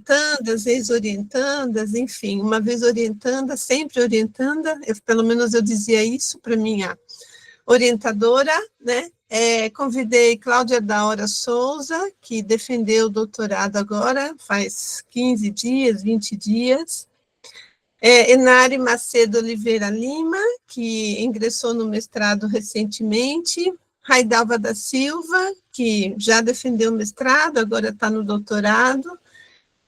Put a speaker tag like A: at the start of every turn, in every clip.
A: orientandas, ex-orientandas, enfim, uma vez orientanda, sempre orientanda, pelo menos eu dizia isso para minha orientadora, né? Convidei Cláudia Daura Souza, que defendeu o doutorado agora, faz 15 dias, 20 dias. Enari Macedo Oliveira Lima, que ingressou no mestrado recentemente. Raidalva da Silva, que já defendeu o mestrado, agora está no doutorado.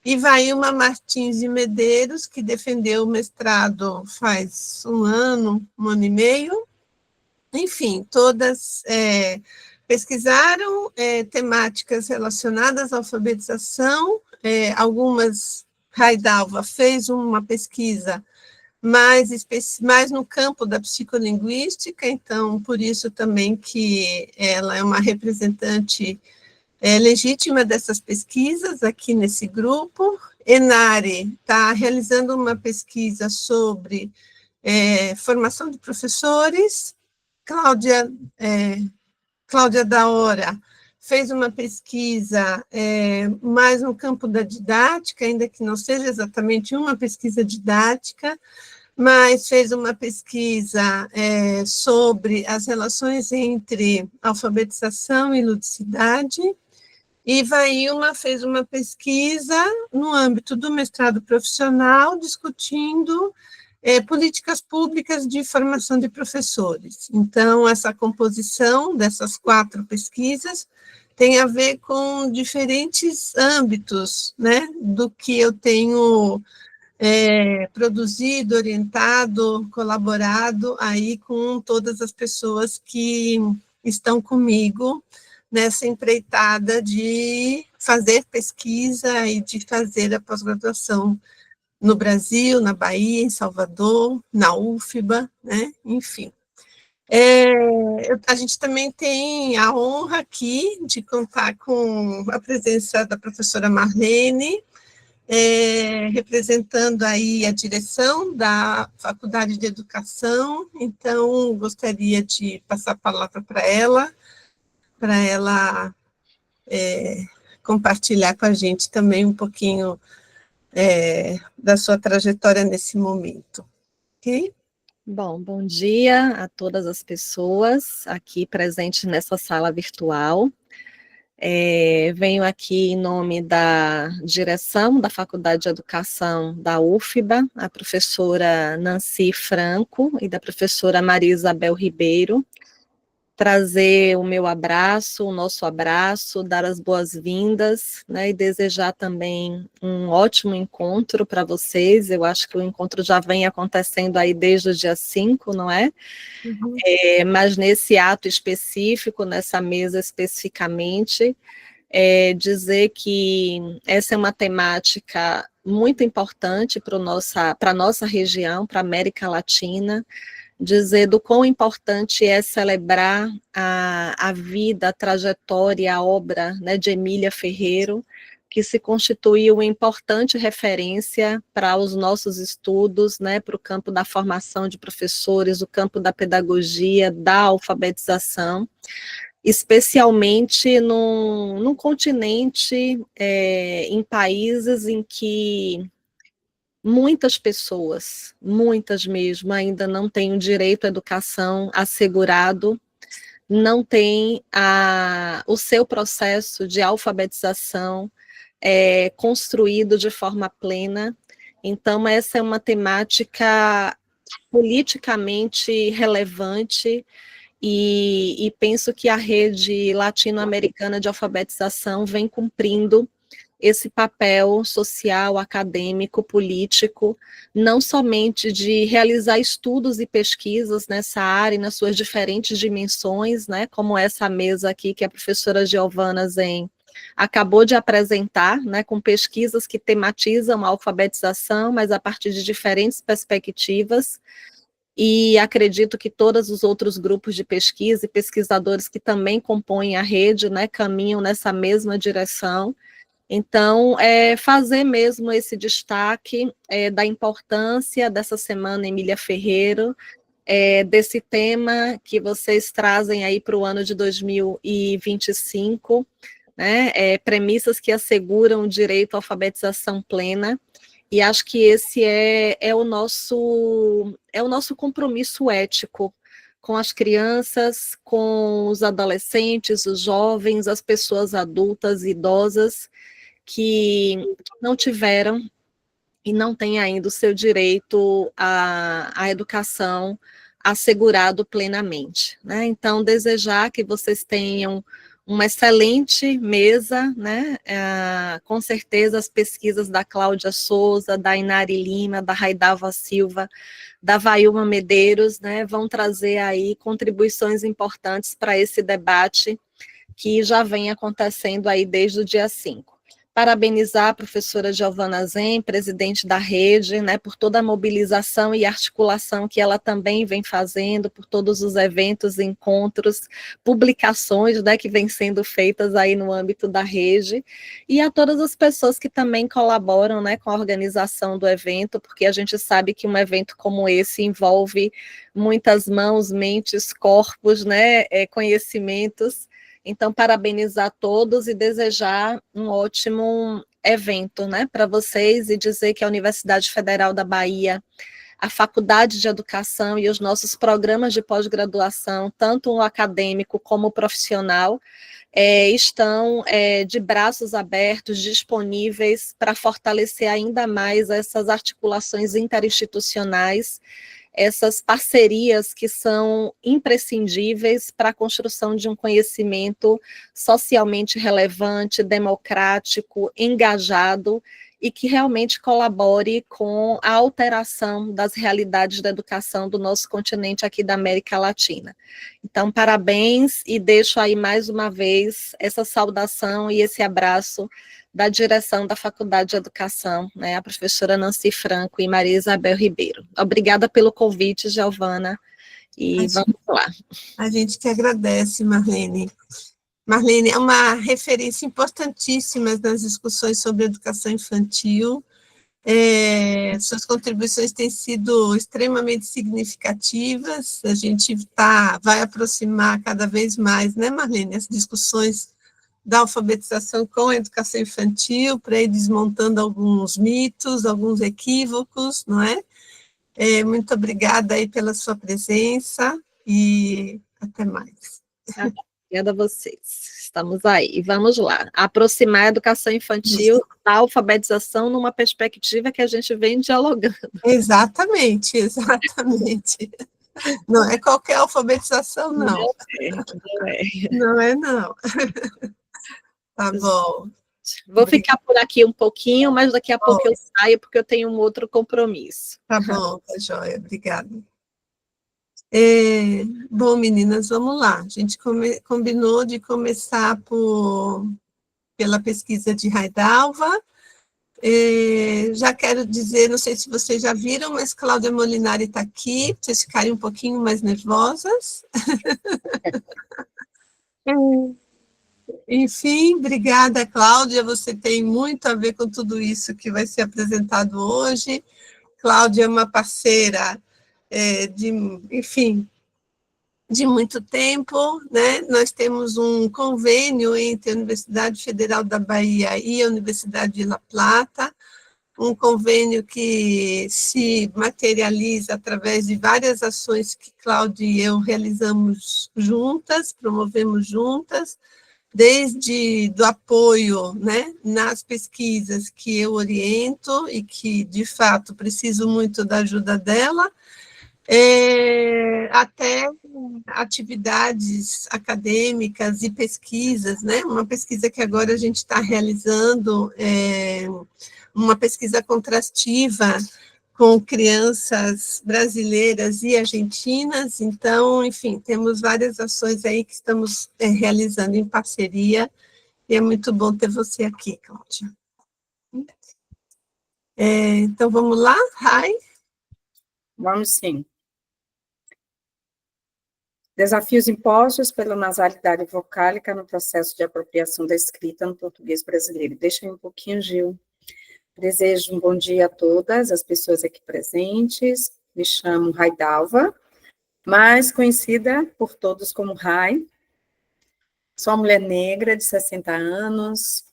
A: Ivailma Martins de Medeiros, que defendeu o mestrado faz um ano e meio. Enfim, todas pesquisaram temáticas relacionadas à alfabetização, algumas, Raidalva fez uma pesquisa mais no campo da psicolinguística, então, por isso também que ela é uma representante legítima dessas pesquisas aqui nesse grupo. Enari está realizando uma pesquisa sobre formação de professores. Cláudia Daora fez uma pesquisa mais no campo da didática, ainda que não seja exatamente uma pesquisa didática, mas fez uma pesquisa sobre as relações entre alfabetização e ludicidade. E Vailma fez uma pesquisa no âmbito do mestrado profissional, discutindo políticas públicas de formação de professores. Então, essa composição dessas 4 pesquisas tem a ver com diferentes âmbitos, né, do que eu tenho produzido, orientado, colaborado aí com todas as pessoas que estão comigo nessa empreitada de fazer pesquisa e de fazer a pós-graduação no Brasil, na Bahia, em Salvador, na UFBA, né? Enfim. A gente também tem a honra aqui de contar com a presença da professora Marlene, representando aí a direção da Faculdade de Educação, então gostaria de passar a palavra para ela compartilhar com a gente também um pouquinho da sua trajetória nesse momento, ok?
B: Bom dia a todas as pessoas aqui presentes nessa sala virtual. Venho aqui em nome da direção da Faculdade de Educação da UFBA, a professora Nancy Franco e da professora Maria Isabel Ribeiro, trazer o meu abraço, o nosso abraço, dar as boas-vindas, né, e desejar também um ótimo encontro para vocês. Eu acho que o encontro já vem acontecendo aí desde o dia 5, não é? Uhum. Mas nesse ato específico, nessa mesa especificamente, dizer que essa é uma temática muito importante para a nossa região, para a América Latina, dizer do quão importante é celebrar a vida, a trajetória, a obra, né, de Emília Ferreiro, que se constituiu uma importante referência para os nossos estudos, né, para o campo da formação de professores, o campo da pedagogia, da alfabetização, especialmente num continente, em países em que muitas pessoas, muitas mesmo, ainda não têm o direito à educação assegurado, não têm o seu processo de alfabetização construído de forma plena. Então, essa é uma temática politicamente relevante e penso que a rede latino-americana de alfabetização vem cumprindo esse papel social, acadêmico, político, não somente de realizar estudos e pesquisas nessa área e nas suas diferentes dimensões, né, como essa mesa aqui que a professora Giovana Zen acabou de apresentar, né, com pesquisas que tematizam a alfabetização, mas a partir de diferentes perspectivas, e acredito que todos os outros grupos de pesquisa e pesquisadores que também compõem a rede, né, caminham nessa mesma direção. Então, fazer mesmo esse destaque da importância dessa semana Emília Ferreiro, desse tema que vocês trazem aí para o ano de 2025, né, premissas que asseguram o direito à alfabetização plena, e acho que esse é o nosso compromisso ético com as crianças, com os adolescentes, os jovens, as pessoas adultas, idosas, que não tiveram e não têm ainda o seu direito à educação assegurado plenamente, né? Então, desejar que vocês tenham uma excelente mesa, né? Com certeza as pesquisas da Cláudia Souza, da Inari Lima, da Raidava Silva, da Vailma Medeiros, né? Vão trazer aí contribuições importantes para esse debate que já vem acontecendo aí desde o dia 5. Parabenizar a professora Giovana Zen, presidente da rede, né, por toda a mobilização e articulação que ela também vem fazendo, por todos os eventos, encontros, publicações, né, que vêm sendo feitas aí no âmbito da rede, e a todas as pessoas que também colaboram, né, com a organização do evento, porque a gente sabe que um evento como esse envolve muitas mãos, mentes, corpos, né, conhecimentos. Então, parabenizar todos e desejar um ótimo evento, né, para vocês, e dizer que a Universidade Federal da Bahia, a Faculdade de Educação e os nossos programas de pós-graduação, tanto o acadêmico como o profissional, estão de braços abertos, disponíveis para fortalecer ainda mais essas articulações interinstitucionais, essas parcerias que são imprescindíveis para a construção de um conhecimento socialmente relevante, democrático, engajado, e que realmente colabore com a alteração das realidades da educação do nosso continente aqui da América Latina. Então, parabéns, e deixo aí mais uma vez essa saudação e esse abraço da direção da Faculdade de Educação, né, a professora Nancy Franco e Maria Isabel Ribeiro. Obrigada pelo convite, Giovana, e vamos lá.
A: A gente que agradece, Marlene. Marlene é uma referência importantíssima nas discussões sobre educação infantil. Suas contribuições têm sido extremamente significativas. A gente vai aproximar cada vez mais, né, Marlene, as discussões da alfabetização com a educação infantil, para ir desmontando alguns mitos, alguns equívocos, não é? Muito obrigada aí pela sua presença e até mais.
B: Obrigada a vocês. Estamos aí. Vamos lá. Aproximar a educação infantil da alfabetização numa perspectiva que a gente vem dialogando.
A: Exatamente, exatamente. Não é qualquer alfabetização, não.
B: Não é.
A: Não é, não. Tá bom.
B: Vou ficar por aqui um pouquinho, mas daqui a pouco eu saio, porque eu tenho um outro compromisso.
A: Tá bom, tá joia. Obrigada. Bom, meninas, vamos lá. A gente combinou de começar pela pesquisa de Raidalva. Já quero dizer, não sei se vocês já viram, mas Cláudia Molinari está aqui, para vocês ficarem um pouquinho mais nervosas. Enfim, obrigada, Cláudia, você tem muito a ver com tudo isso que vai ser apresentado hoje. Cláudia é uma parceira de muito tempo, né? Nós temos um convênio entre a Universidade Federal da Bahia e a Universidade de La Plata, um convênio que se materializa através de várias ações que Cláudia e eu realizamos juntas, promovemos juntas, desde do apoio, né, nas pesquisas que eu oriento e que, de fato, preciso muito da ajuda dela, até atividades acadêmicas e pesquisas, né? Uma pesquisa que agora a gente está realizando, uma pesquisa contrastiva com crianças brasileiras e argentinas. Então, enfim, temos várias ações aí que estamos realizando em parceria, e é muito bom ter você aqui, Cláudia. Então, vamos lá, Rai?
C: Vamos sim. Desafios impostos pela nasalidade vocálica no processo de apropriação da escrita no português brasileiro. Deixa aí um pouquinho, Gil. Desejo um bom dia a todas as pessoas aqui presentes. Me chamo Raidalva, mais conhecida por todos como Rai. Sou uma mulher negra de 60 anos,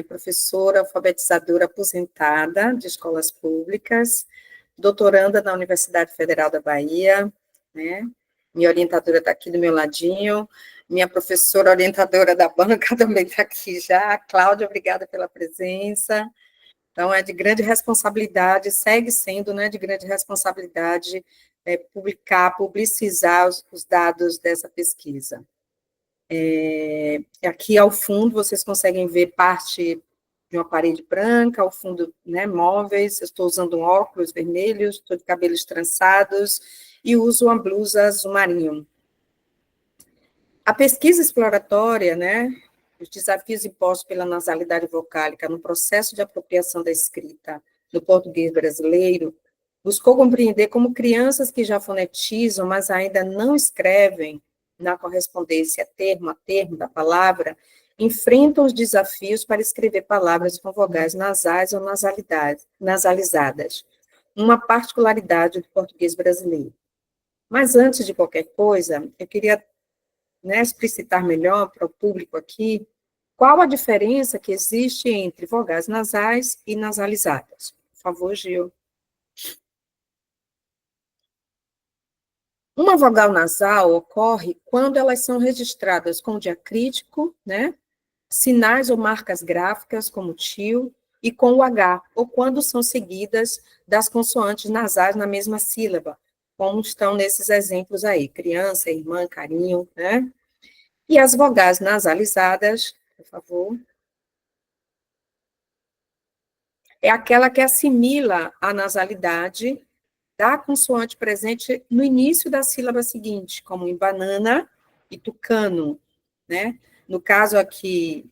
C: professora alfabetizadora aposentada de escolas públicas, doutoranda na Universidade Federal da Bahia, né? Minha orientadora está aqui do meu ladinho, minha professora orientadora da banca também está aqui já. Cláudia, obrigada pela presença. Então, é de grande responsabilidade, segue sendo, né, de grande responsabilidade publicizar os dados dessa pesquisa. Aqui ao fundo, vocês conseguem ver parte de uma parede branca, ao fundo, né, móveis, eu estou usando um óculos vermelhos, estou de cabelos trançados, e uso uma blusa azul marinho. A pesquisa exploratória, né, os desafios impostos pela nasalidade vocálica no processo de apropriação da escrita no português brasileiro, buscou compreender como crianças que já fonetizam, mas ainda não escrevem na correspondência termo a termo da palavra, enfrentam os desafios para escrever palavras com vogais nasais ou nasalizadas, uma particularidade do português brasileiro. Mas antes de qualquer coisa, eu queria, né, explicitar melhor para o público aqui qual a diferença que existe entre vogais nasais e nasalizadas. Por favor, Gil. Uma vogal nasal ocorre quando elas são registradas com diacrítico, né, sinais ou marcas gráficas, como tio, e com o H, ou quando são seguidas das consoantes nasais na mesma sílaba, como estão nesses exemplos aí, criança, irmã, carinho, né? E as vogais nasalizadas, por favor, é aquela que assimila a nasalidade da consoante presente no início da sílaba seguinte, como em banana e tucano, né? No caso aqui,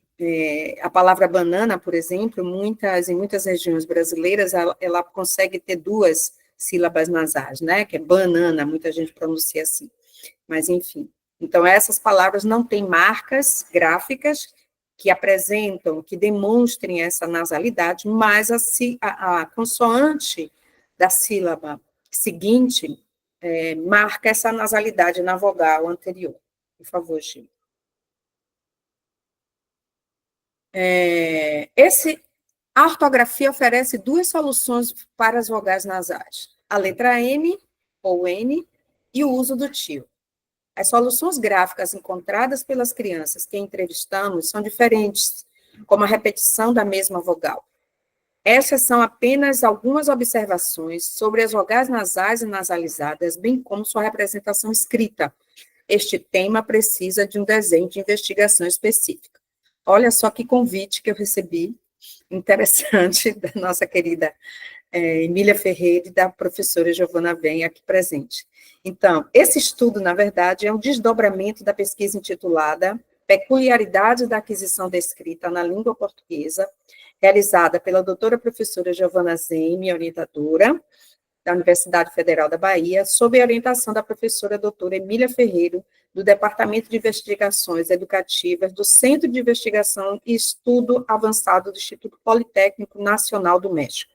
C: a palavra banana, por exemplo, em muitas regiões brasileiras, ela consegue ter duas sílabas nasais, né? Que é banana, muita gente pronuncia assim. Mas, enfim. Então, essas palavras não têm marcas gráficas que apresentam, que demonstrem essa nasalidade, mas a consoante da sílaba seguinte marca essa nasalidade na vogal anterior. Por favor, Gil. A ortografia oferece duas soluções para as vogais nasais: a letra M ou N e o uso do tio. As soluções gráficas encontradas pelas crianças que entrevistamos são diferentes, como a repetição da mesma vogal. Essas são apenas algumas observações sobre as vogais nasais e nasalizadas, bem como sua representação escrita. Este tema precisa de um desenho de investigação específica. Olha só que convite que eu recebi, interessante, da nossa querida Emília Ferreira e da professora Giovana Venha, aqui presente. Então, esse estudo, na verdade, é um desdobramento da pesquisa intitulada Peculiaridades da Aquisição da Escrita na Língua Portuguesa, realizada pela doutora professora Giovana Zen, minha orientadora, da Universidade Federal da Bahia, sob a orientação da professora doutora Emília Ferreira, do Departamento de Investigações Educativas do Centro de Investigação e Estudo Avançado do Instituto Politécnico Nacional do México,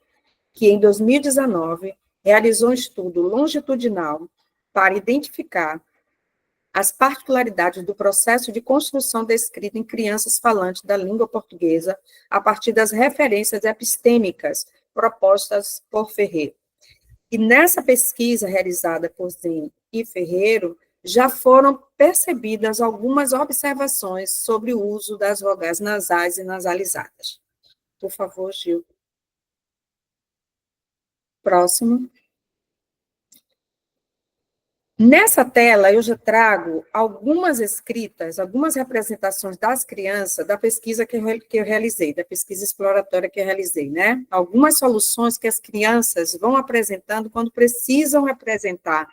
C: que em 2019 realizou um estudo longitudinal para identificar as particularidades do processo de construção da escrita em crianças falantes da língua portuguesa a partir das referências epistêmicas propostas por Ferreira. E nessa pesquisa realizada por Zen e Ferreira, já foram percebidas algumas observações sobre o uso das vogais nasais e nasalizadas. Por favor, Gil. Próximo. Nessa tela, eu já trago algumas escritas, algumas representações das crianças da pesquisa que eu realizei, da pesquisa exploratória que eu realizei, né? Algumas soluções que as crianças vão apresentando quando precisam representar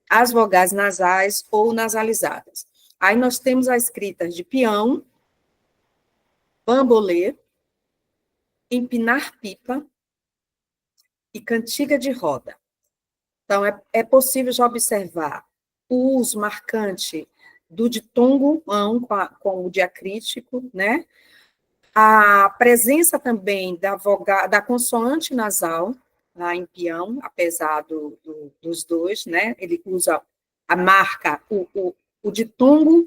C: as vogais nasais ou nasalizadas. Aí nós temos as escritas de peão, bambolê, empinar pipa e cantiga de roda. Então, é possível já observar o uso marcante do ditongo ão com o diacrítico, né? A presença também da consoante nasal, lá em peão, apesar dos dois, né? Ele usa a marca, o ditongo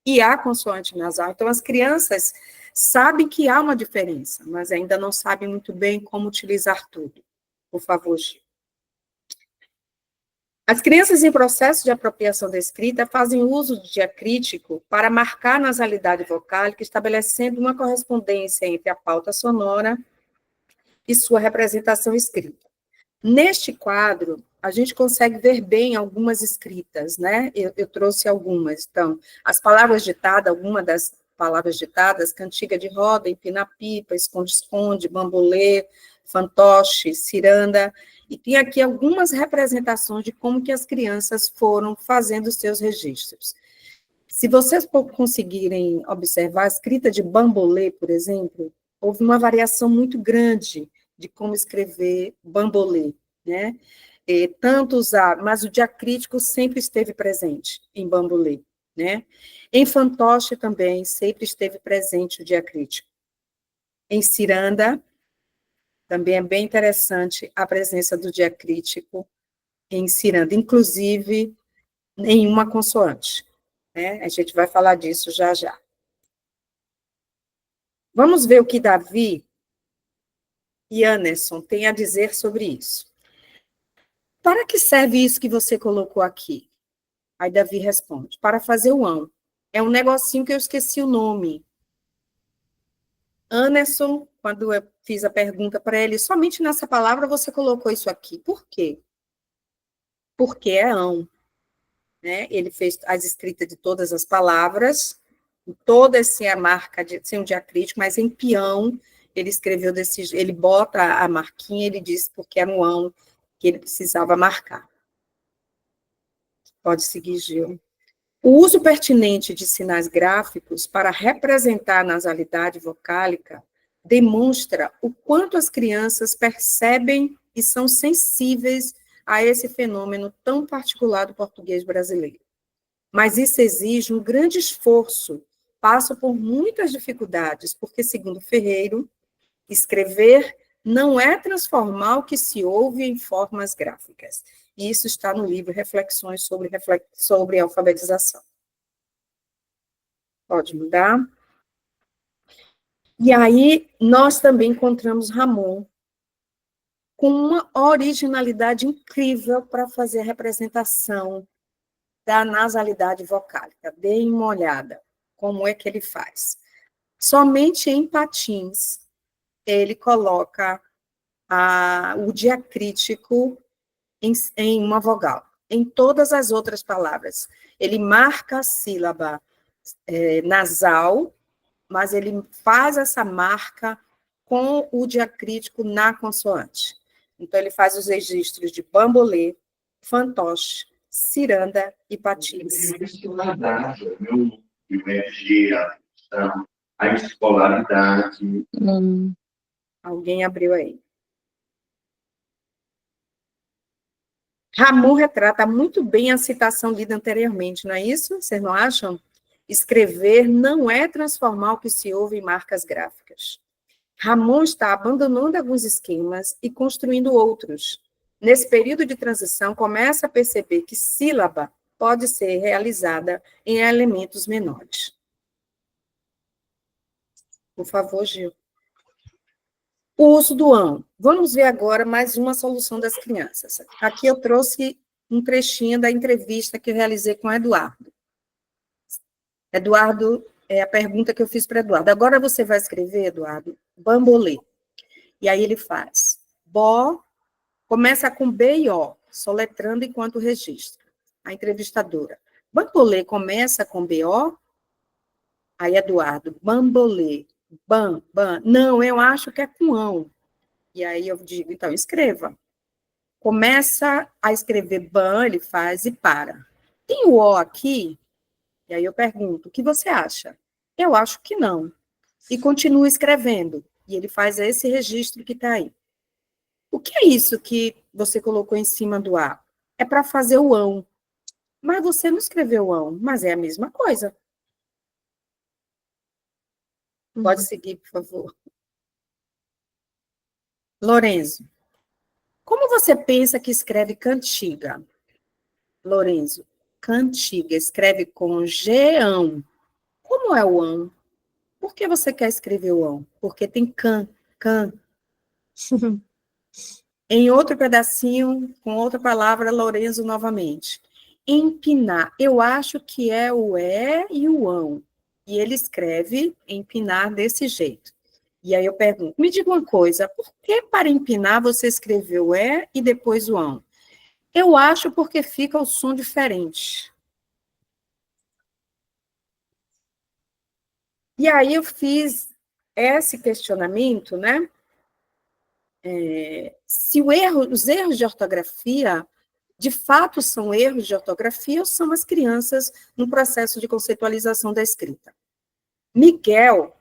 C: e a consoante nasal. Então, as crianças sabem que há uma diferença, mas ainda não sabem muito bem como utilizar tudo. Por favor, Gil. As crianças em processo de apropriação da escrita fazem uso do diacrítico para marcar a nasalidade vocálica, estabelecendo uma correspondência entre a pauta sonora e sua representação escrita. Neste quadro, a gente consegue ver bem algumas escritas, né? Eu trouxe algumas. Então, as palavras ditadas, alguma das palavras ditadas, cantiga de roda, empina-pipa, esconde-esconde, bambolê, fantoche, ciranda, e tem aqui algumas representações de como que as crianças foram fazendo os seus registros. Se vocês conseguirem observar a escrita de bambolê, por exemplo, houve uma variação muito grande de como escrever bambolê, né? Tanto usar, mas o diacrítico sempre esteve presente em bambolê, né? Em fantoche também sempre esteve presente o diacrítico. Em ciranda, também é bem interessante a presença do diacrítico em ciranda, inclusive em uma consoante, né? A gente vai falar disso já já. Vamos ver o que Davi e Anderson têm a dizer sobre isso. Para que serve isso que você colocou aqui? Aí Davi responde, para fazer o ão. É um negocinho que eu esqueci o nome. Anderson, quando eu fiz a pergunta para ele, somente nessa palavra você colocou isso aqui. Por quê? Porque é ão. Né? Ele fez as escritas de todas as palavras, todas sem a marca, sem o diacrítico, mas em peão, ele escreveu desse jeito, ele bota a marquinha, ele diz porque era um ão que ele precisava marcar. Pode seguir, Gil. O uso pertinente de sinais gráficos para representar a nasalidade vocálica demonstra o quanto as crianças percebem e são sensíveis a esse fenômeno tão particular do português brasileiro. Mas isso exige um grande esforço, passa por muitas dificuldades, porque, segundo Ferreiro, escrever não é transformar o que se ouve em formas gráficas. E isso está no livro Reflexões sobre Alfabetização. Pode mudar. E aí, nós também encontramos Ramon com uma originalidade incrível para fazer a representação da nasalidade vocálica. Deem uma olhada como é que ele faz. Somente em patins, ele coloca o diacrítico em uma vogal. Em todas as outras palavras, ele marca a sílaba nasal, mas ele faz essa marca com o diacrítico na consoante. Então, ele faz os registros de bambolê, fantoche, ciranda e patins.
D: Meu IBGE, a escolaridade.
C: Alguém abriu aí. Ramon retrata muito bem a citação lida anteriormente, não é isso? Vocês não acham? Escrever não é transformar o que se ouve em marcas gráficas. Ramon está abandonando alguns esquemas e construindo outros. Nesse período de transição, começa a perceber que sílaba pode ser realizada em elementos menores. Por favor, Gil. O uso do ão. Vamos ver agora mais uma solução das crianças. Aqui eu trouxe um trechinho da entrevista que eu realizei com o Eduardo. Eduardo, é a pergunta que eu fiz para Eduardo. Agora você vai escrever, Eduardo, bambolê. E aí ele faz. Começa com B e O, soletrando enquanto registra. A entrevistadora. Bambolê começa com B-O? Aí Eduardo, bambolê. Bam. Não, eu acho que é com ão. E aí eu digo, então, escreva. Começa a escrever ban, ele faz e para. Tem o O aqui? E aí eu pergunto, o que você acha? Eu acho que não. E continua escrevendo. E ele faz esse registro que está aí. O que é isso que você colocou em cima do A? É para fazer o ão. Mas você não escreveu ão, mas é a mesma coisa. Pode seguir, por favor. Lorenzo, como você pensa que escreve cantiga? Lorenzo, cantiga, escreve com G-ão. Como é o ão? Por que você quer escrever o ão? Porque tem can. Em outro pedacinho, com outra palavra, Lorenzo novamente. Empinar. Eu acho que é o é e o ão. E ele escreve empinar desse jeito. E aí eu pergunto, me diga uma coisa, por que para empinar você escreveu é e depois o ão? Eu acho porque fica o som diferente. E aí eu fiz esse questionamento, né? Se os erros de ortografia, de fato, são erros de ortografia ou são as crianças no processo de conceitualização da escrita. Miguel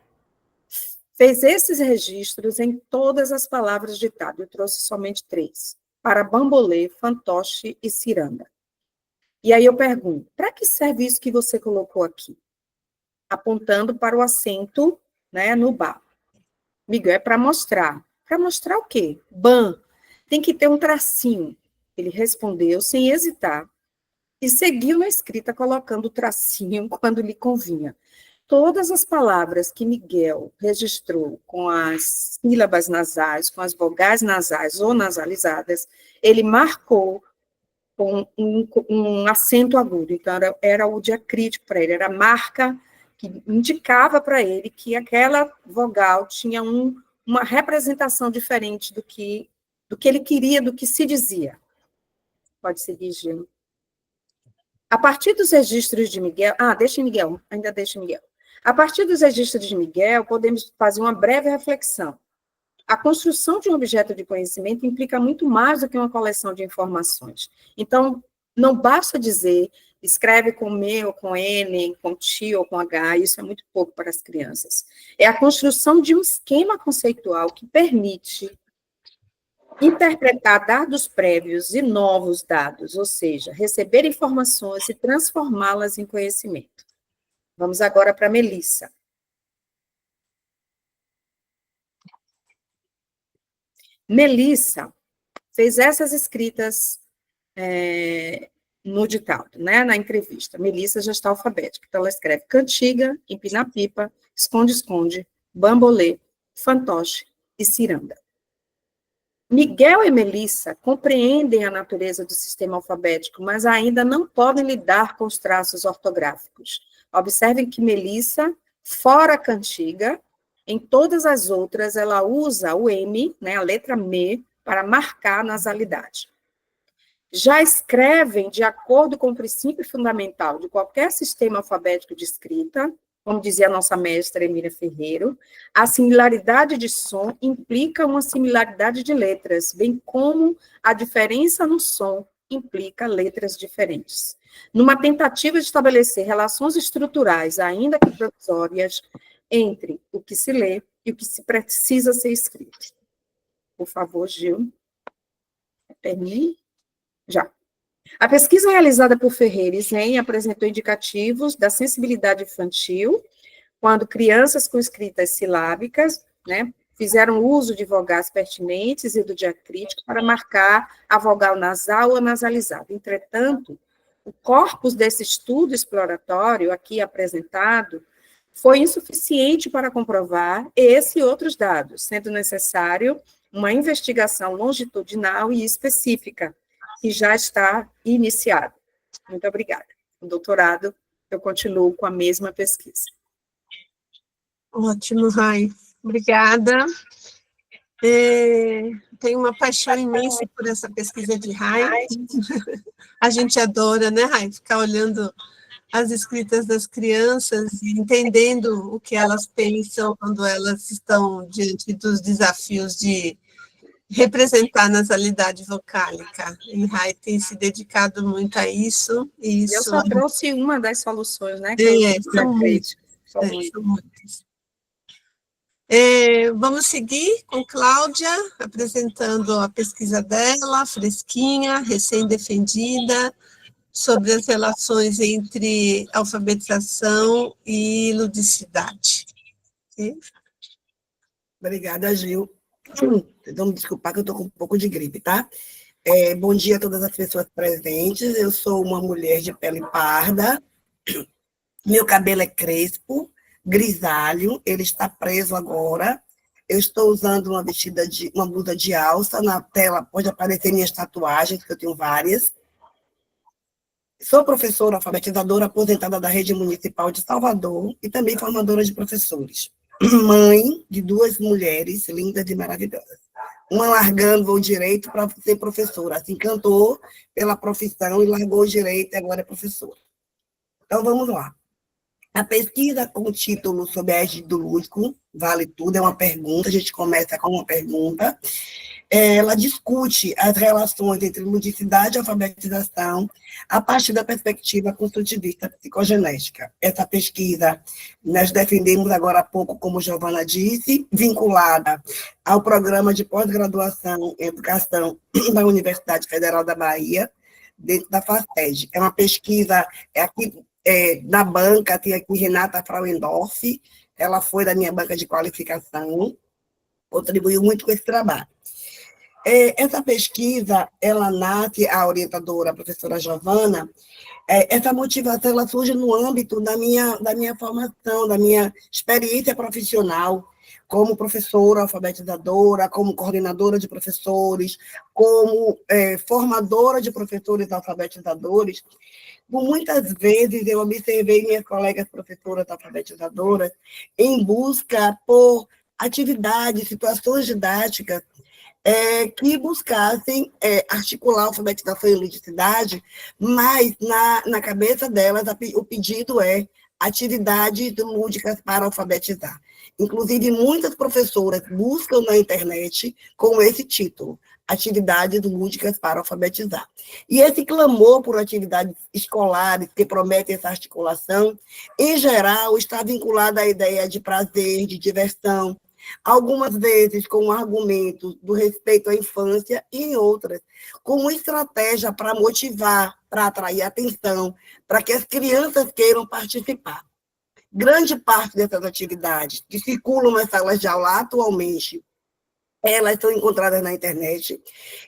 C: fez esses registros em todas as palavras ditadas, eu trouxe somente 3, para bambolê, fantoche e ciranda. E aí eu pergunto, para que serve isso que você colocou aqui? Apontando para o acento, né, no bar. Miguel, é para mostrar. Para mostrar o quê? Ban. Tem que ter um tracinho. Ele respondeu sem hesitar e seguiu na escrita colocando o tracinho quando lhe convinha. Todas as palavras que Miguel registrou com as sílabas nasais, com as vogais nasais ou nasalizadas, ele marcou com um acento agudo. Então, era o diacrítico para ele, era a marca que indicava para ele que aquela vogal tinha uma representação diferente do que ele queria, do que se dizia. Pode seguir, Gil. A partir dos registros de Miguel... ainda deixa Miguel. A partir dos registros de Miguel, podemos fazer uma breve reflexão. A construção de um objeto de conhecimento implica muito mais do que uma coleção de informações. Então, não basta dizer, escreve com M ou com N, com T ou com H, isso é muito pouco para as crianças. É a construção de um esquema conceitual que permite interpretar dados prévios e novos dados, ou seja, receber informações e transformá-las em conhecimento. Vamos agora para a Melissa. Melissa fez essas escritas no ditado, né, na entrevista. Melissa já está alfabética, então ela escreve cantiga, empina-pipa, esconde-esconde, bambolê, fantoche e ciranda. Miguel e Melissa compreendem a natureza do sistema alfabético, mas ainda não podem lidar com os traços ortográficos. Observem que Melissa, fora a cantiga, em todas as outras, ela usa o M, né, a letra M, para marcar a nasalidade. Já escrevem de acordo com o princípio fundamental de qualquer sistema alfabético de escrita, como dizia a nossa mestra Emília Ferreiro, a similaridade de som implica uma similaridade de letras, bem como a diferença no som implica letras diferentes. Numa tentativa de estabelecer relações estruturais, ainda que provisórias, entre o que se lê e o que se precisa ser escrito. Por favor, Gil. Termine? Já. A pesquisa realizada por Ferreira e Zen apresentou indicativos da sensibilidade infantil, quando crianças com escritas silábicas, né, fizeram uso de vogais pertinentes e do diacrítico para marcar a vogal nasal ou nasalizada. Entretanto, o corpus desse estudo exploratório aqui apresentado foi insuficiente para comprovar esse e outros dados, sendo necessário uma investigação longitudinal e específica, que já está iniciada. Muito obrigada. No doutorado, eu continuo com a mesma pesquisa.
A: Ótimo, Rai. Obrigada. Tenho uma paixão imensa por essa pesquisa de Rai. A gente adora, né, Rai? Ficar olhando as escritas das crianças e entendendo o que elas pensam quando elas estão diante dos desafios de representar a nasalidade vocálica. E Rai tem se dedicado muito a isso. E isso
C: eu só trouxe uma das soluções, né?
A: São muitas. Vamos seguir com Cláudia, apresentando a pesquisa dela, fresquinha, recém-defendida, sobre as relações entre alfabetização e ludicidade. Sim?
E: Obrigada, Gil. Então, me desculpar que eu estou com um pouco de gripe, tá? Bom dia a todas as pessoas presentes. Eu sou uma mulher de pele parda, Meu cabelo é crespo, grisalho, ele está preso agora. Eu estou usando uma blusa de alça. Na tela pode aparecer minhas tatuagens, que eu tenho várias. Sou professora alfabetizadora aposentada da Rede Municipal de Salvador e também formadora de professores. Mãe de 2 mulheres lindas e maravilhosas. Uma largando o direito para ser professora, se encantou pela profissão e largou o direito e agora é professora. Então, vamos lá. A pesquisa com o título sobre a égide do lúdico, vale tudo, é uma pergunta, a gente começa com uma pergunta. Ela discute as relações entre ludicidade e alfabetização a partir da perspectiva construtivista psicogenética. Essa pesquisa nós defendemos agora há pouco, como Giovana disse, vinculada ao programa de pós-graduação em educação da Universidade Federal da Bahia, dentro da FACED. É uma pesquisa, na banca, tem aqui Renata Frauendorf, ela foi da minha banca de qualificação, contribuiu muito com esse trabalho. Essa pesquisa, ela nasce, a orientadora, a professora Giovana, essa motivação, ela surge no âmbito da minha formação, da minha experiência profissional, como professora alfabetizadora, como coordenadora de professores, como formadora de professores alfabetizadores. Por muitas vezes eu observei minhas colegas professoras alfabetizadoras em busca por atividades, situações didáticas que buscassem articular a alfabetização e ludicidade, mas na cabeça delas o pedido é atividades lúdicas para alfabetizar. Inclusive, muitas professoras buscam na internet com esse título, atividades lúdicas para alfabetizar. E esse clamor por atividades escolares que prometem essa articulação, em geral, está vinculado à ideia de prazer, de diversão, algumas vezes com argumentos do respeito à infância e em outras com uma estratégia para motivar, para atrair atenção, para que as crianças queiram participar. Grande parte dessas atividades que circulam nas salas de aula atualmente, elas são encontradas na internet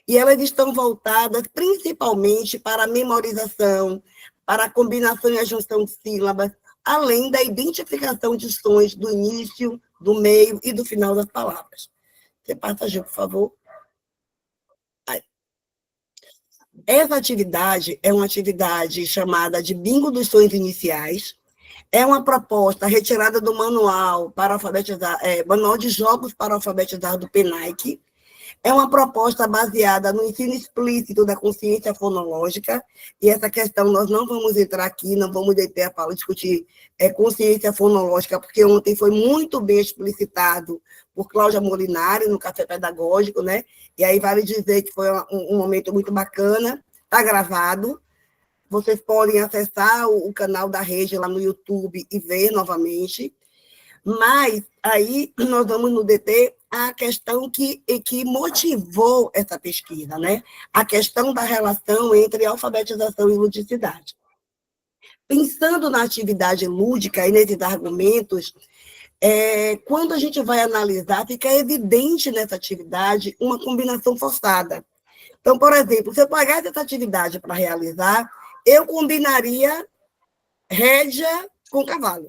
E: e elas estão voltadas principalmente para a memorização, para a combinação e a junção de sílabas, além da identificação de sons do início, do meio e do final das palavras. Você passa, Gil, por favor. Essa atividade é uma atividade chamada de Bingo dos Sons Iniciais. É uma proposta retirada do manual para alfabetizar, manual de jogos para alfabetizar do PENAIC. É uma proposta baseada no ensino explícito da consciência fonológica, e essa questão nós não vamos entrar aqui, não vamos deter a fala, discutir consciência fonológica, porque ontem foi muito bem explicitado por Cláudia Molinari, no Café Pedagógico, né? E aí vale dizer que foi um momento muito bacana, está gravado, vocês podem acessar o canal da rede lá no YouTube e ver novamente, mas aí nós vamos nos deter a questão que motivou essa pesquisa, né? A questão da relação entre alfabetização e ludicidade. Pensando na atividade lúdica e nesses argumentos, quando a gente vai analisar, fica evidente nessa atividade uma combinação forçada. Então, por exemplo, se eu pagasse essa atividade para realizar, eu combinaria rédea com cavalo.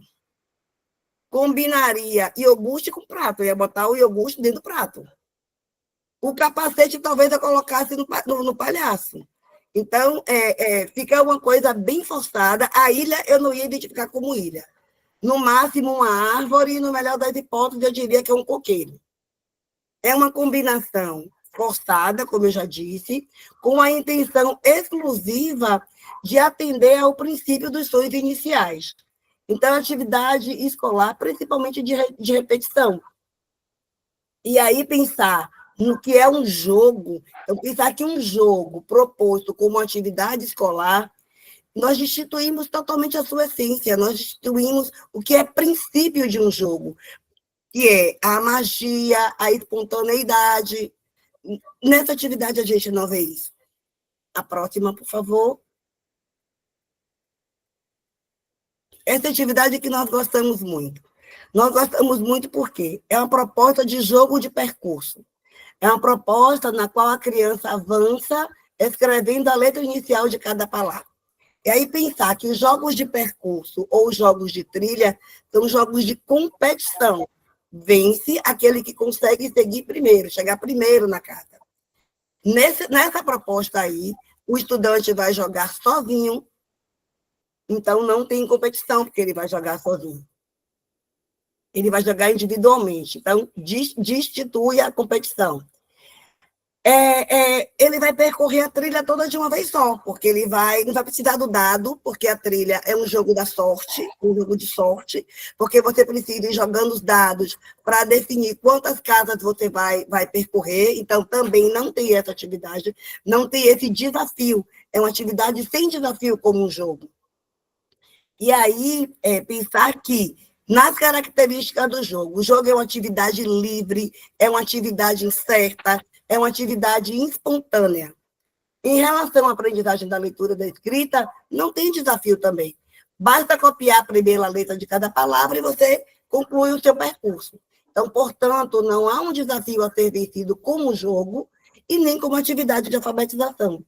E: Combinaria iogurte com prato, eu ia botar o iogurte dentro do prato. O capacete talvez eu colocasse no palhaço. Então, fica uma coisa bem forçada. A ilha eu não ia identificar como ilha. No máximo uma árvore, e no melhor das hipóteses eu diria que é um coqueiro. É uma combinação forçada, como eu já disse, com a intenção exclusiva de atender ao princípio dos sons iniciais. Então, atividade escolar, principalmente de repetição. E aí, pensar no que é um jogo, pensar que um jogo proposto como atividade escolar, nós destituímos totalmente a sua essência, nós destituímos o que é princípio de um jogo, que é a magia, a espontaneidade. Nessa atividade, a gente não vê isso. A próxima, por favor. Essa atividade que nós gostamos muito. Nós gostamos muito porque é uma proposta de jogo de percurso. É uma proposta na qual a criança avança escrevendo a letra inicial de cada palavra. E aí pensar que os jogos de percurso ou os jogos de trilha são jogos de competição. Vence aquele que consegue seguir primeiro, chegar primeiro na casa. Nessa proposta aí, o estudante vai jogar sozinho, então não tem competição, porque ele vai jogar sozinho. Ele vai jogar individualmente, então destitui a competição. Ele vai percorrer a trilha toda de uma vez só, porque ele não vai precisar do dado, porque a trilha é um jogo da sorte, um jogo de sorte, porque você precisa ir jogando os dados para definir quantas casas você vai percorrer, então também não tem essa atividade, não tem esse desafio, é uma atividade sem desafio como um jogo. E aí, pensar que nas características do jogo, o jogo é uma atividade livre, é uma atividade incerta, é uma atividade espontânea. Em relação à aprendizagem da leitura e da escrita, não tem desafio também. Basta copiar a primeira letra de cada palavra e você conclui o seu percurso. Então, portanto, não há um desafio a ser vencido como jogo e nem como atividade de alfabetização.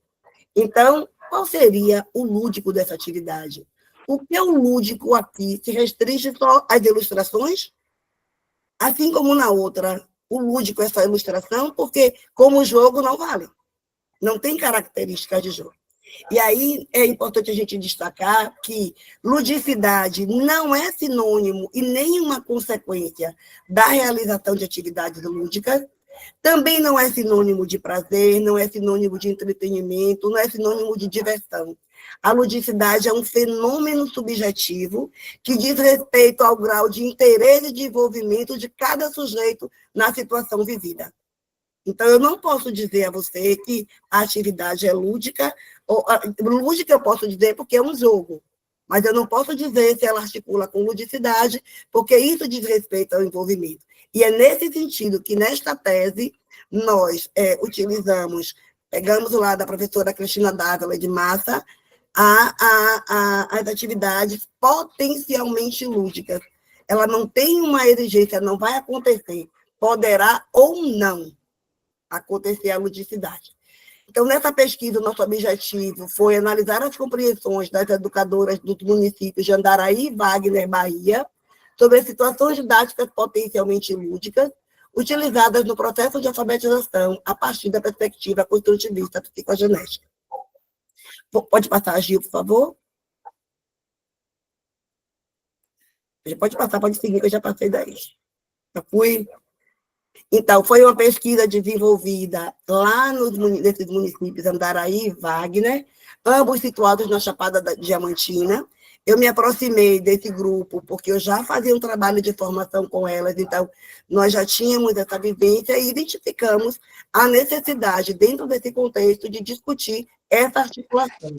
E: Então, qual seria o lúdico dessa atividade? O que é o lúdico aqui se restringe só às ilustrações? Assim como na outra, o lúdico é só ilustração, porque como jogo não vale. Não tem características de jogo. E aí é importante a gente destacar que ludicidade não é sinônimo e nem uma consequência da realização de atividades lúdicas, também não é sinônimo de prazer, não é sinônimo de entretenimento, não é sinônimo de diversão. A ludicidade é um fenômeno subjetivo que diz respeito ao grau de interesse e de envolvimento de cada sujeito na situação vivida. Então, eu não posso dizer a você que a atividade é lúdica. Lúdica eu posso dizer porque é um jogo, mas eu não posso dizer se ela articula com ludicidade, porque isso diz respeito ao envolvimento. E é nesse sentido que, nesta tese, nós pegamos lá da professora Cristina Dávila de Massa, as atividades potencialmente lúdicas. Ela não tem uma exigência, não vai acontecer, poderá ou não acontecer a ludicidade. Então, nessa pesquisa, o nosso objetivo foi analisar as compreensões das educadoras dos municípios de Andaraí e Wagner, Bahia, sobre as situações didáticas potencialmente lúdicas, utilizadas no processo de alfabetização a partir da perspectiva construtivista psicogenética. Pode passar, Gil, por favor? Pode passar, pode seguir, que eu já passei daí. Já fui. Então, foi uma pesquisa desenvolvida lá nesses municípios, Andaraí e Wagner, ambos situados na Chapada Diamantina. Eu me aproximei desse grupo, porque eu já fazia um trabalho de formação com elas, então, nós já tínhamos essa vivência e identificamos a necessidade, dentro desse contexto, de discutir essa articulação.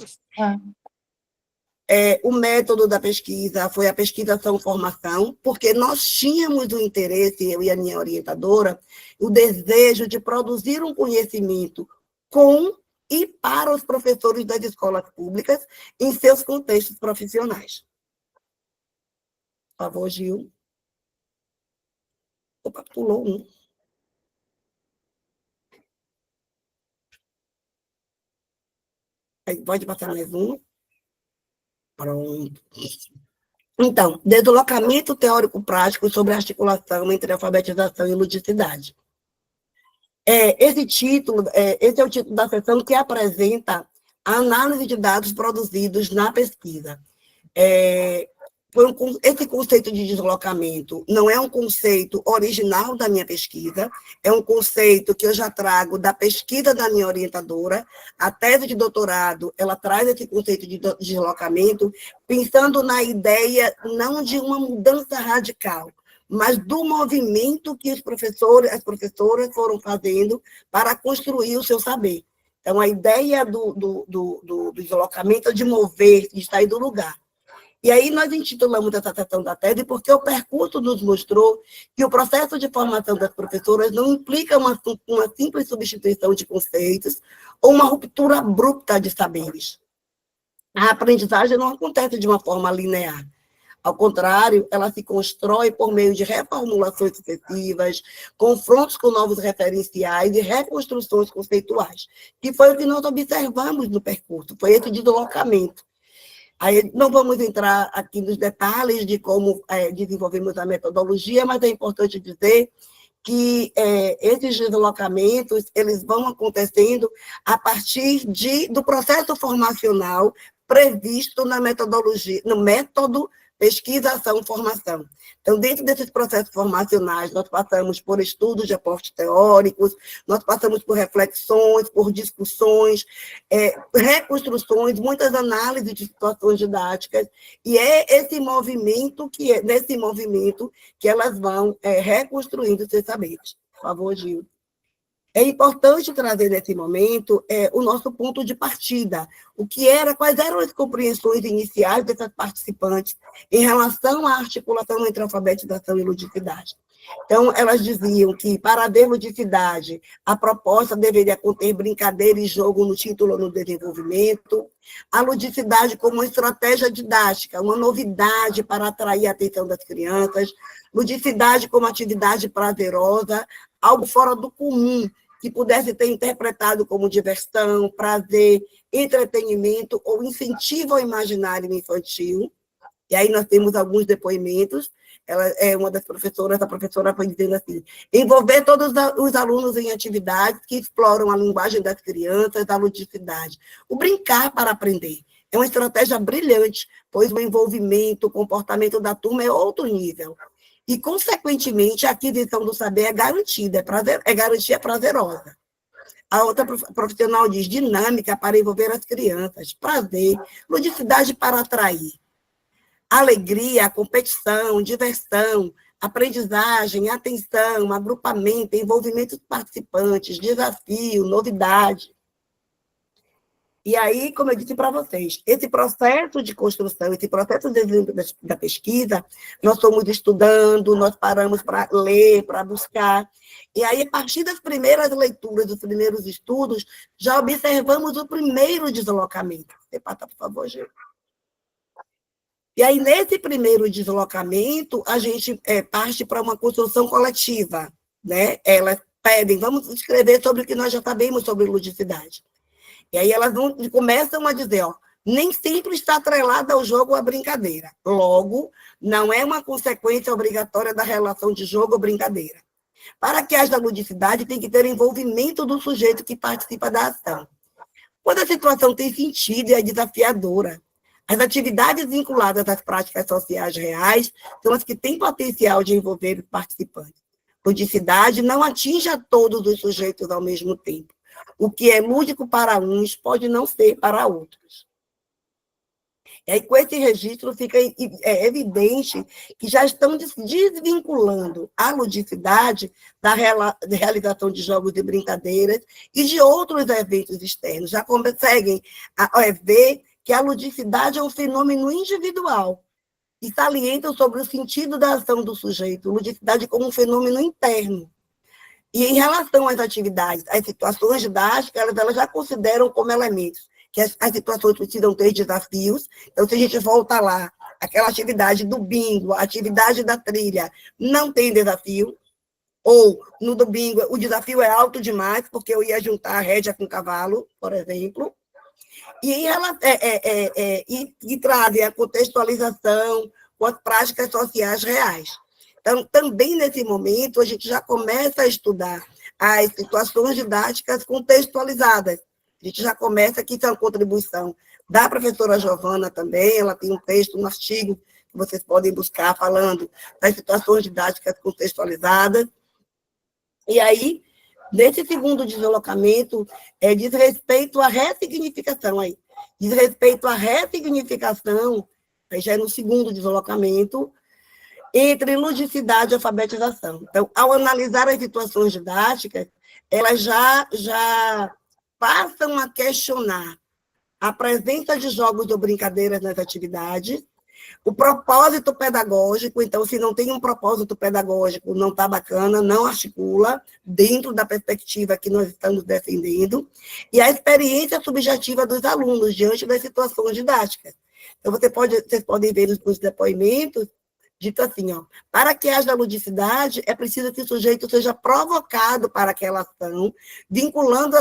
E: O método da pesquisa foi a pesquisação-formação, porque nós tínhamos o interesse, eu e a minha orientadora, o desejo de produzir um conhecimento com e para os professores das escolas públicas em seus contextos profissionais. Por favor, Gil. Opa, pulou um. Aí, pode passar mais um. Pronto. Então, deslocamento teórico-prático sobre a articulação entre alfabetização e ludicidade. Esse é o título da sessão que apresenta a análise de dados produzidos na pesquisa. Esse conceito de deslocamento não é um conceito original da minha pesquisa, é um conceito que eu já trago da pesquisa da minha orientadora. A tese de doutorado, ela traz esse conceito de deslocamento, pensando na ideia não de uma mudança radical, mas do movimento que as professoras foram fazendo para construir o seu saber. Então, a ideia do deslocamento é de mover, de sair do lugar. E aí nós intitulamos essa sessão da tese porque o percurso nos mostrou que o processo de formação das professoras não implica uma simples substituição de conceitos ou uma ruptura abrupta de saberes. A aprendizagem não acontece de uma forma linear. Ao contrário, ela se constrói por meio de reformulações sucessivas, confrontos com novos referenciais e reconstruções conceituais, que foi o que nós observamos no percurso, foi esse deslocamento. Aí não vamos entrar aqui nos detalhes de como desenvolvemos a metodologia, mas é importante dizer que esses deslocamentos eles vão acontecendo a partir do processo formacional previsto na metodologia, no método pesquisa, ação, formação. Então, dentro desses processos formacionais, nós passamos por estudos de aportes teóricos, nós passamos por reflexões, por discussões, reconstruções, muitas análises de situações didáticas, e é nesse movimento que elas vão reconstruindo seus saberes. Por favor, Gil. É importante trazer nesse momento o nosso ponto de partida, quais eram as compreensões iniciais dessas participantes em relação à articulação entre alfabetização e ludicidade. Então, elas diziam que, para haver ludicidade, a proposta deveria conter brincadeira e jogo no título ou no desenvolvimento, a ludicidade como uma estratégia didática, uma novidade para atrair a atenção das crianças, ludicidade como atividade prazerosa, algo fora do comum, que pudesse ter interpretado como diversão, prazer, entretenimento ou incentivo ao imaginário infantil. E aí nós temos alguns depoimentos. Ela é uma das professoras, a professora foi dizendo assim: envolver todos os alunos em atividades que exploram a linguagem das crianças, a ludicidade. O brincar para aprender é uma estratégia brilhante, pois o envolvimento, o comportamento da turma é outro nível. E, consequentemente, a aquisição do saber é garantida, garantia prazerosa. A outra profissional diz dinâmica para envolver as crianças, prazer, ludicidade para atrair. Alegria, competição, diversão, aprendizagem, atenção, agrupamento, envolvimento dos participantes, desafio, novidade. E aí, como eu disse para vocês, esse processo de construção, esse processo de desenvolvimento da pesquisa, nós estamos estudando, nós paramos para ler, para buscar. E aí, a partir das primeiras leituras, dos primeiros estudos, já observamos o primeiro deslocamento. Você passa, por favor, Gil. E aí, nesse primeiro deslocamento, a gente parte para uma construção coletiva, né? Elas pedem, vamos escrever sobre o que nós já sabemos sobre ludicidade. E aí elas começam a dizer, nem sempre está atrelada ao jogo ou à brincadeira. Logo, não é uma consequência obrigatória da relação de jogo ou brincadeira. Para que haja ludicidade, tem que ter envolvimento do sujeito que participa da ação. Quando a situação tem sentido e é desafiadora, as atividades vinculadas às práticas sociais reais são as que têm potencial de envolver os participantes. Ludicidade não atinge a todos os sujeitos ao mesmo tempo. O que é lúdico para uns pode não ser para outros. E aí, com esse registro, fica evidente que já estão desvinculando a ludicidade da realização de jogos e brincadeiras e de outros eventos externos. Já conseguem ver que a ludicidade é um fenômeno individual e salientam sobre o sentido da ação do sujeito, ludicidade como um fenômeno interno. E em relação às atividades, às situações didáticas, elas já consideram como elementos que as situações precisam ter desafios. Então, se a gente volta lá, aquela atividade do bingo, a atividade da trilha, não tem desafio, ou no do bingo o desafio é alto demais, porque eu ia juntar a rédea com o cavalo, por exemplo, e trazem a contextualização com as práticas sociais reais. Então, também nesse momento, a gente já começa a estudar as situações didáticas contextualizadas. A gente já começa, aqui tem uma contribuição da professora Giovana também, ela tem um texto, um artigo que vocês podem buscar falando das situações didáticas contextualizadas. E aí, nesse segundo deslocamento, diz respeito à ressignificação aí. Diz respeito à ressignificação, já é no segundo deslocamento, entre ludicidade e alfabetização. Então, ao analisar as situações didáticas, elas já passam a questionar a presença de jogos ou brincadeiras nas atividades, o propósito pedagógico. Então, se não tem um propósito pedagógico, não está bacana, não articula dentro da perspectiva que nós estamos defendendo, e a experiência subjetiva dos alunos diante das situações didáticas. Então, vocês podem ver nos depoimentos, dito assim, para que haja ludicidade, é preciso que o sujeito seja provocado para aquela ação, vinculado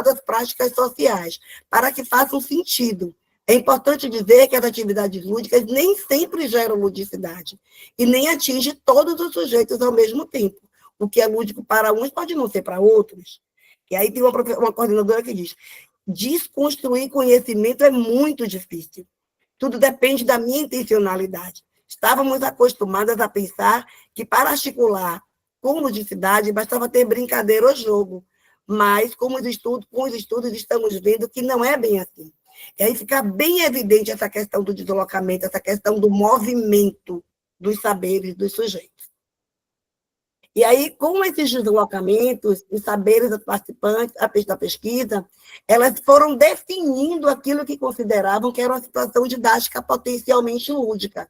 E: às práticas sociais, para que faça um sentido. É importante dizer que as atividades lúdicas nem sempre geram ludicidade e nem atingem todos os sujeitos ao mesmo tempo. O que é lúdico para uns pode não ser para outros. E aí tem uma coordenadora que diz: desconstruir conhecimento é muito difícil. Tudo depende da minha intencionalidade. Estávamos acostumadas a pensar que para articular com ludicidade bastava ter brincadeira ou jogo, mas com os estudos estamos vendo que não é bem assim. E aí fica bem evidente essa questão do deslocamento, essa questão do movimento dos saberes dos sujeitos. E aí, com esses deslocamentos, os saberes dos participantes da pesquisa, elas foram definindo aquilo que consideravam que era uma situação didática potencialmente lúdica,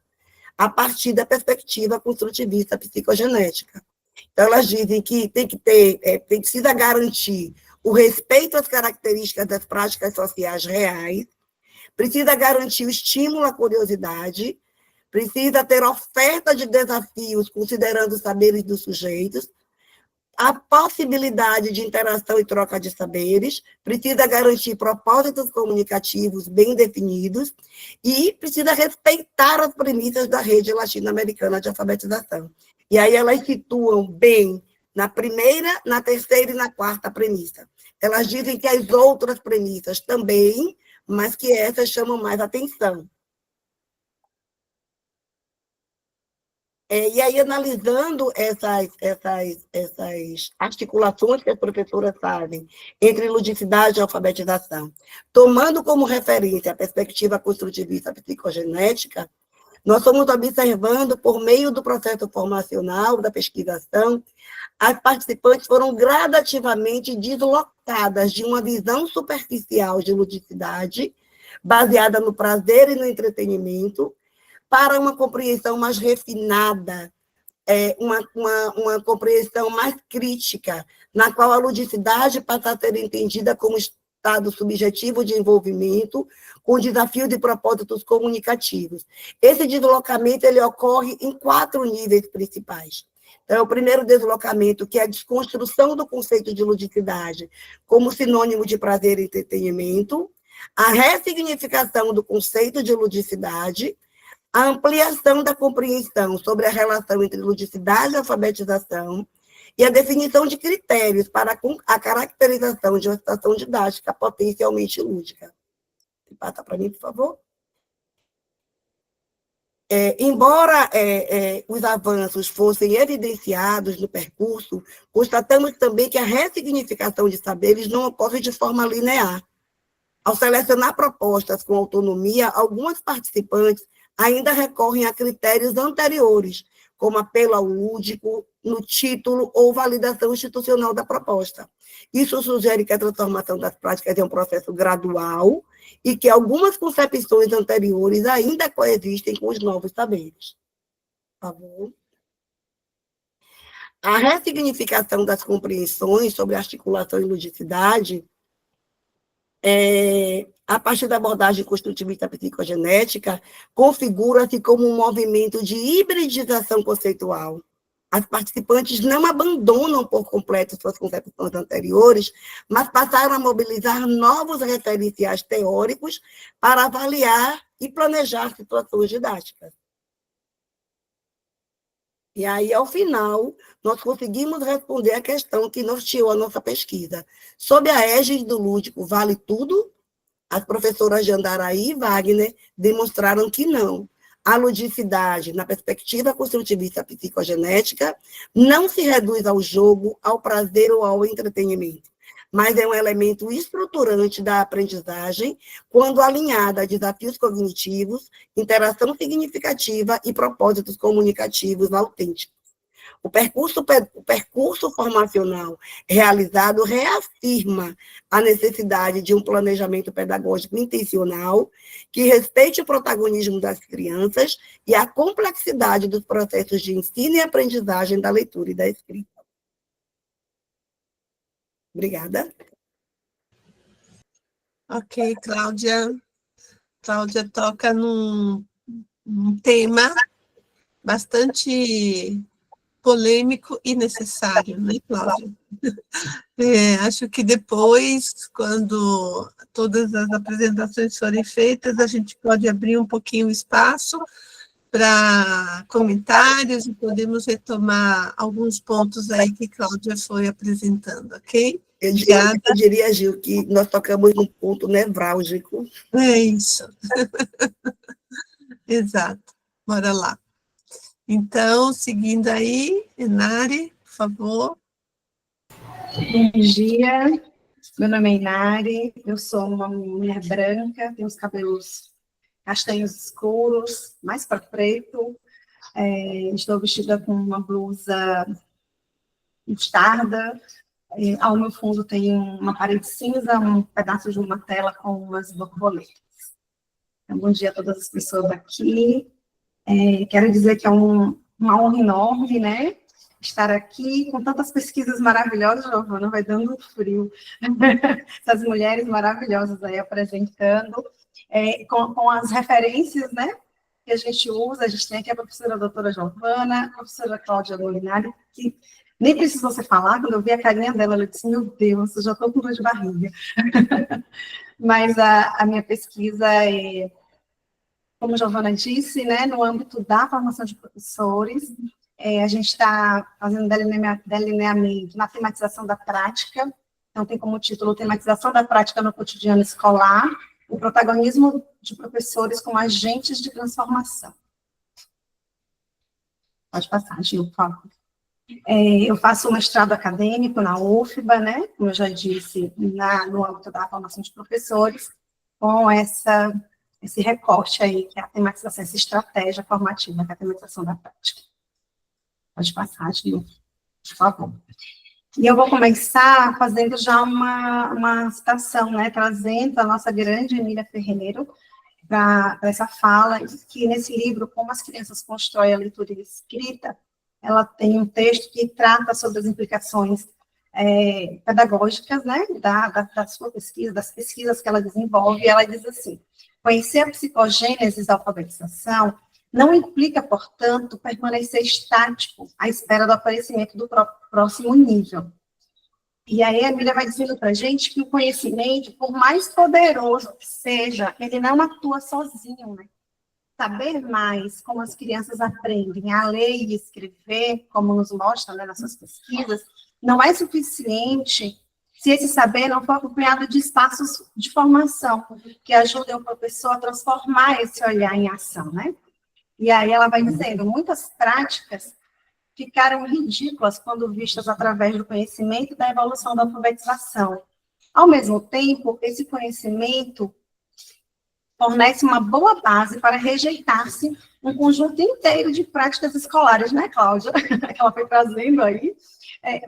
E: a partir da perspectiva construtivista psicogenética. Então, elas dizem que precisa garantir o respeito às características das práticas sociais reais, precisa garantir o estímulo à curiosidade, precisa ter oferta de desafios, considerando os saberes dos sujeitos, a possibilidade de interação e troca de saberes, precisa garantir propósitos comunicativos bem definidos e precisa respeitar as premissas da rede latino-americana de alfabetização. E aí elas situam bem na primeira, na terceira e na quarta premissa. Elas dizem que as outras premissas também, mas que essas chamam mais atenção. E aí, analisando essas articulações que as professoras fazem entre ludicidade e alfabetização, tomando como referência a perspectiva construtivista psicogenética, nós estamos observando, por meio do processo formacional, da pesquisação, as participantes foram gradativamente deslocadas de uma visão superficial de ludicidade, baseada no prazer e no entretenimento, para uma compreensão mais refinada, uma compreensão mais crítica, na qual a ludicidade passa a ser entendida como estado subjetivo de envolvimento, com desafio de propósitos comunicativos. Esse deslocamento ele ocorre em 4 níveis principais. Então, o primeiro deslocamento, que é a desconstrução do conceito de ludicidade como sinônimo de prazer e entretenimento, a ressignificação do conceito de ludicidade, a ampliação da compreensão sobre a relação entre ludicidade e alfabetização e a definição de critérios para a caracterização de uma situação didática potencialmente lúdica. Passa para mim, por favor. Embora os avanços fossem evidenciados no percurso, constatamos também que a ressignificação de saberes não ocorre de forma linear. Ao selecionar propostas com autonomia, algumas participantes ainda recorrem a critérios anteriores, como apelo ao lúdico, no título ou validação institucional da proposta. Isso sugere que a transformação das práticas é um processo gradual e que algumas concepções anteriores ainda coexistem com os novos saberes. Por favor. A ressignificação das compreensões sobre articulação e ludicidade a partir da abordagem construtivista psicogenética, configura-se como um movimento de hibridização conceitual. As participantes não abandonam por completo suas concepções anteriores, mas passaram a mobilizar novos referenciais teóricos para avaliar e planejar situações didáticas. E aí, ao final, nós conseguimos responder a questão que norteou a nossa pesquisa. Sob a égide do lúdico, vale tudo? As professoras de Andaraí e Wagner demonstraram que não. A ludicidade, na perspectiva construtivista psicogenética, não se reduz ao jogo, ao prazer ou ao entretenimento, mas é um elemento estruturante da aprendizagem quando alinhada a desafios cognitivos, interação significativa e propósitos comunicativos autênticos. O percurso formacional realizado reafirma a necessidade de um planejamento pedagógico intencional que respeite o protagonismo das crianças e a complexidade dos processos de ensino e aprendizagem da leitura e da escrita. Obrigada.
A: Ok, Cláudia. Cláudia toca num tema bastante polêmico e necessário, né, Cláudia? Acho que depois, quando todas as apresentações forem feitas, a gente pode abrir um pouquinho o espaço para comentários e podemos retomar alguns pontos aí que Cláudia foi apresentando, ok? Obrigada.
E: Eu diria, Gil, que nós tocamos num ponto nevrálgico.
A: É isso. Exato. Bora lá. Então, seguindo aí, Inari, por favor.
F: Bom dia, meu nome é Inari, eu sou uma mulher branca, tenho os cabelos castanhos escuros, mais para preto, estou vestida com uma blusa mostarda, ao meu fundo tem uma parede cinza, um pedaço de uma tela com umas borboletas. Então, bom dia a todas as pessoas aqui. Quero dizer que é uma honra enorme, né? Estar aqui com tantas pesquisas maravilhosas, Giovana, vai dando frio. Essas mulheres maravilhosas aí apresentando, com as referências, né? Que a gente usa, a gente tem aqui a professora doutora Giovana, a professora Cláudia Molinari, que nem precisou você falar, quando eu vi a carinha dela, eu disse, meu Deus, eu já estou com dor de barriga. Mas a minha pesquisa é, como a Giovana disse, né, no âmbito da formação de professores, a gente está fazendo delineamento na tematização da prática, então tem como título Tematização da Prática no Cotidiano Escolar, o protagonismo de professores como agentes de transformação. Pode passar, Gil, por favor. Eu faço um mestrado acadêmico na UFBA, né, como eu já disse, no âmbito da formação de professores, com esse recorte aí, que é a tematização, essa estratégia formativa, que é a tematização da prática. Pode passar, Gil, por favor. E eu vou começar fazendo já uma citação, né, trazendo a nossa grande Emília Ferreiro para essa fala, que nesse livro, Como as Crianças Constroem a Leitura e a Escrita, ela tem um texto que trata sobre as implicações pedagógicas, né, da sua pesquisa, das pesquisas que ela desenvolve, e ela diz assim: conhecer a psicogênese da alfabetização não implica, portanto, permanecer estático à espera do aparecimento do próximo nível. E aí a Emília vai dizendo para a gente que o conhecimento, por mais poderoso que seja, ele não atua sozinho, né? Saber mais como as crianças aprendem a ler e escrever, como nos mostra, né, nas suas pesquisas, não é suficiente se esse saber não for acompanhado de espaços de formação, que ajudem o professor a transformar esse olhar em ação, né? E aí ela vai dizendo, muitas práticas ficaram ridículas quando vistas através do conhecimento e da evolução da alfabetização. Ao mesmo tempo, esse conhecimento fornece uma boa base para rejeitar-se um conjunto inteiro de práticas escolares, né, Cláudia? Que ela foi trazendo aí.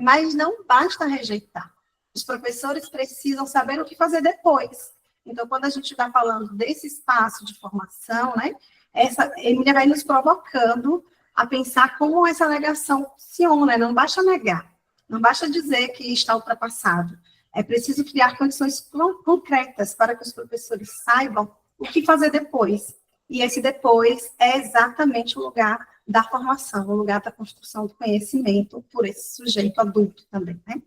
F: Mas não basta rejeitar. Os professores precisam saber o que fazer depois. Então, quando a gente está falando desse espaço de formação, né, Emília vai nos provocando a pensar como essa negação funciona, né? Não basta negar, não basta dizer que está ultrapassado. É preciso criar condições concretas para que os professores saibam o que fazer depois. E esse depois é exatamente o lugar da formação, o lugar da construção do conhecimento por esse sujeito adulto também, né?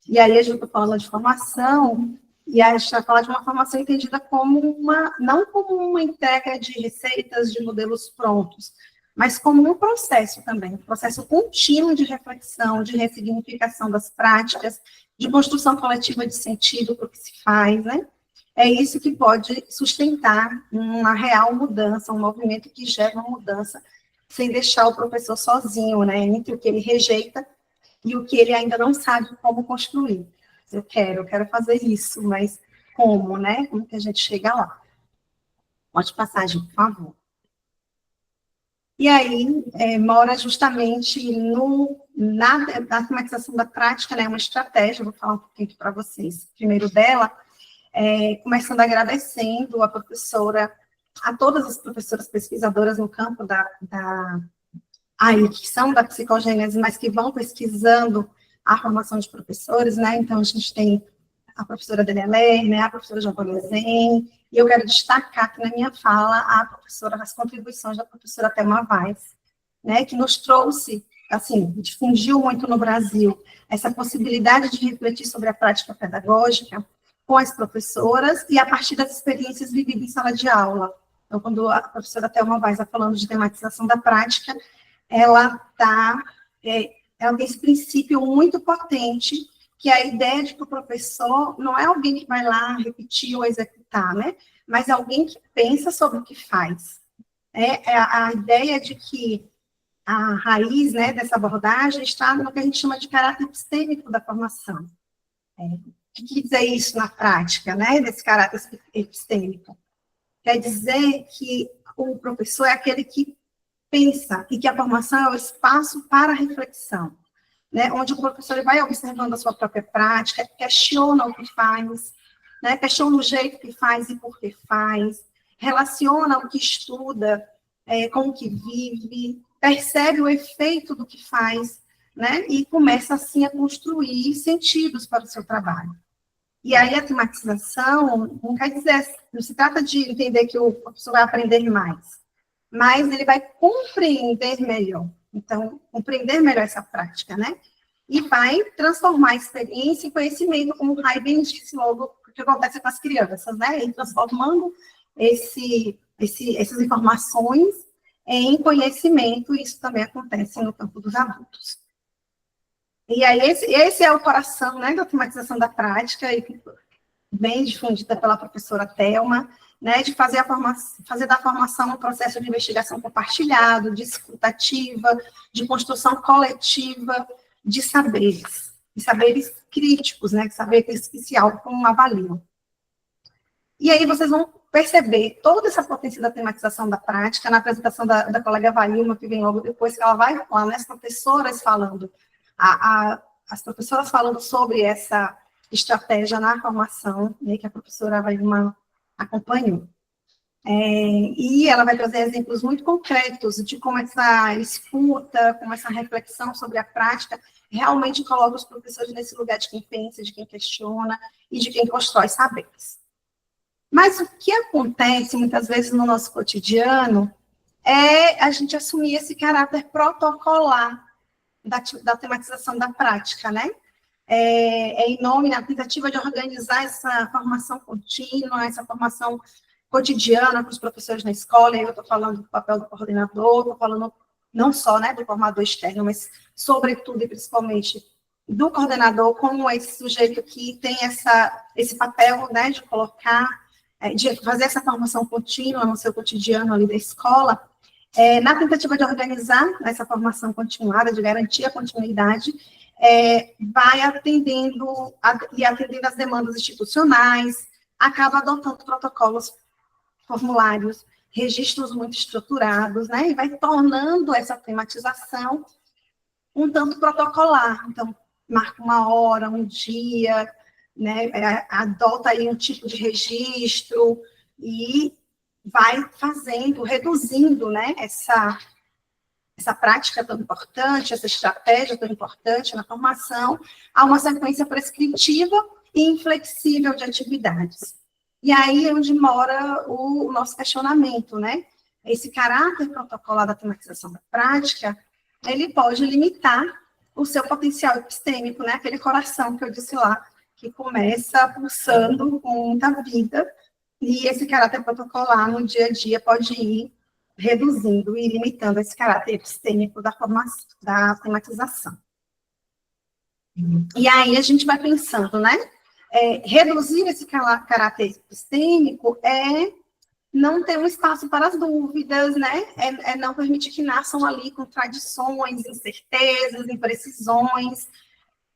F: E aí a gente está falando de formação, e a gente vai falar de uma formação entendida como não como uma entrega de receitas, de modelos prontos, mas como um processo também, um processo contínuo de reflexão, de ressignificação das práticas, de construção coletiva de sentido para o que se faz, né? É isso que pode sustentar uma real mudança, um movimento que gera uma mudança, sem deixar o professor sozinho, né? Entre o que ele rejeita e o que ele ainda não sabe como construir. Eu quero fazer isso, mas como, né? Como que a gente chega lá? Pode passar, gente, por favor. E aí, mora justamente na tematização da prática, né? Uma estratégia, vou falar um pouquinho aqui para vocês. Primeiro dela, começando agradecendo a todas as professoras pesquisadoras no campo que são da psicogênese, mas que vão pesquisando a formação de professores, né? Então, a gente tem a professora Daniela, né? A professora Giovana Zen, e eu quero destacar aqui na minha fala as contribuições da professora Thelma Weiss, né? Que nos trouxe, assim, difundiu muito no Brasil essa possibilidade de refletir sobre a prática pedagógica com as professoras e a partir das experiências vividas em sala de aula. Então, quando a professora Thelma Vaz está falando de tematização da prática, ela tem esse princípio muito potente, que é a ideia de que o professor não é alguém que vai lá repetir ou executar, né? Mas é alguém que pensa sobre o que faz. A ideia de que a raiz, né, dessa abordagem está no que a gente chama de caráter epistêmico da formação. O que quer dizer isso na prática, né, desse caráter epistêmico? Quer dizer que o professor é aquele que pensa e que a formação é o espaço para a reflexão, né, onde o professor vai observando a sua própria prática, questiona o que faz, né, questiona o jeito que faz e por que faz, relaciona o que estuda com o que vive, percebe o efeito do que faz, né, e começa, assim, a construir sentidos para o seu trabalho. E aí a tematização não quer dizer, não se trata de entender que o professor vai aprender mais, mas ele vai compreender melhor. Então, compreender melhor essa prática, né? E vai transformar a experiência em conhecimento, como o Rai bem disse logo, o que acontece com as crianças, né? E transformando essas informações em conhecimento, e isso também acontece no campo dos adultos. E aí, esse é o coração, né, da tematização da prática, e bem difundida pela professora Thelma, né, de fazer da formação um processo de investigação compartilhado, de escutativa, de construção coletiva de saberes críticos, né, saberes que se auto-avaliam. E aí vocês vão perceber toda essa potência da tematização da prática na apresentação da colega Vailma, que vem logo depois, que ela vai falar, né, as professoras falando, as professoras falando sobre essa estratégia na formação, né, que a professora Vailma acompanhou. E ela vai trazer exemplos muito concretos de como essa escuta, como essa reflexão sobre a prática realmente coloca os professores nesse lugar de quem pensa, de quem questiona e de quem constrói saberes. Mas o que acontece muitas vezes no nosso cotidiano é a gente assumir esse caráter protocolar da tematização da prática, né? Em nome da tentativa de organizar essa formação contínua, essa formação cotidiana com os professores na escola, e eu estou falando do papel do coordenador, estou falando não só, né, do formador externo, mas sobretudo e principalmente do coordenador como esse sujeito que tem esse papel, né, de colocar, de fazer essa formação contínua no seu cotidiano ali da escola, na tentativa de organizar essa formação continuada, de garantir a continuidade, vai atendendo às demandas institucionais, acaba adotando protocolos, formulários, registros muito estruturados, né, e vai tornando essa tematização um tanto protocolar. Então, marca uma hora, um dia, né, adota aí um tipo de registro e vai fazendo, reduzindo, né, essa prática tão importante, essa estratégia tão importante na formação, a uma sequência prescritiva e inflexível de atividades. E aí é onde mora o nosso questionamento, né? Esse caráter protocolar da tematização da prática, ele pode limitar o seu potencial epistêmico, né? Aquele coração que eu disse lá, que começa pulsando com muita vida, e esse caráter protocolar no dia a dia pode ir reduzindo e limitando esse caráter epistêmico da tematização. E aí a gente vai pensando, né? Reduzir esse caráter epistêmico não ter um espaço para as dúvidas, né? Não permitir que nasçam ali contradições, incertezas, imprecisões,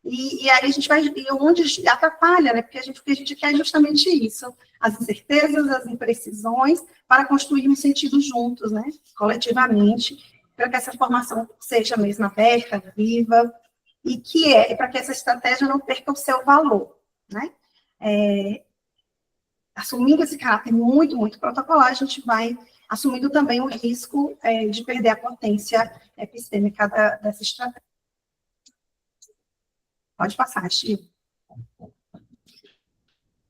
F: e aí a gente vai, onde atrapalha, né? Porque o que a gente quer é justamente isso, as incertezas, as imprecisões, para construir um sentido juntos, né? Coletivamente, para que essa formação seja mesmo aberta, viva, e para que essa estratégia não perca o seu valor, né? Assumindo esse caráter muito, muito protocolar, a gente vai assumindo também o risco de perder a potência epistêmica dessa estratégia. Pode passar, Chico.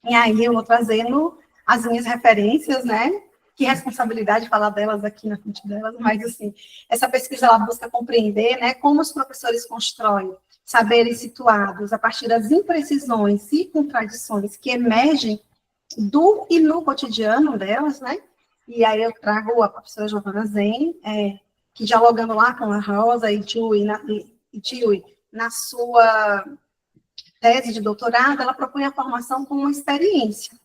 F: E aí eu vou trazendo as minhas referências, né? Que responsabilidade falar delas aqui na frente delas, mas, assim, essa pesquisa, ela busca compreender, né, como os professores constroem saberes situados a partir das imprecisões e contradições que emergem do e no cotidiano delas, né? E aí eu trago a professora Giovana Zen, que dialogando lá com a Rosa e Tui, na sua tese de doutorado, ela propõe a formação como uma experiência,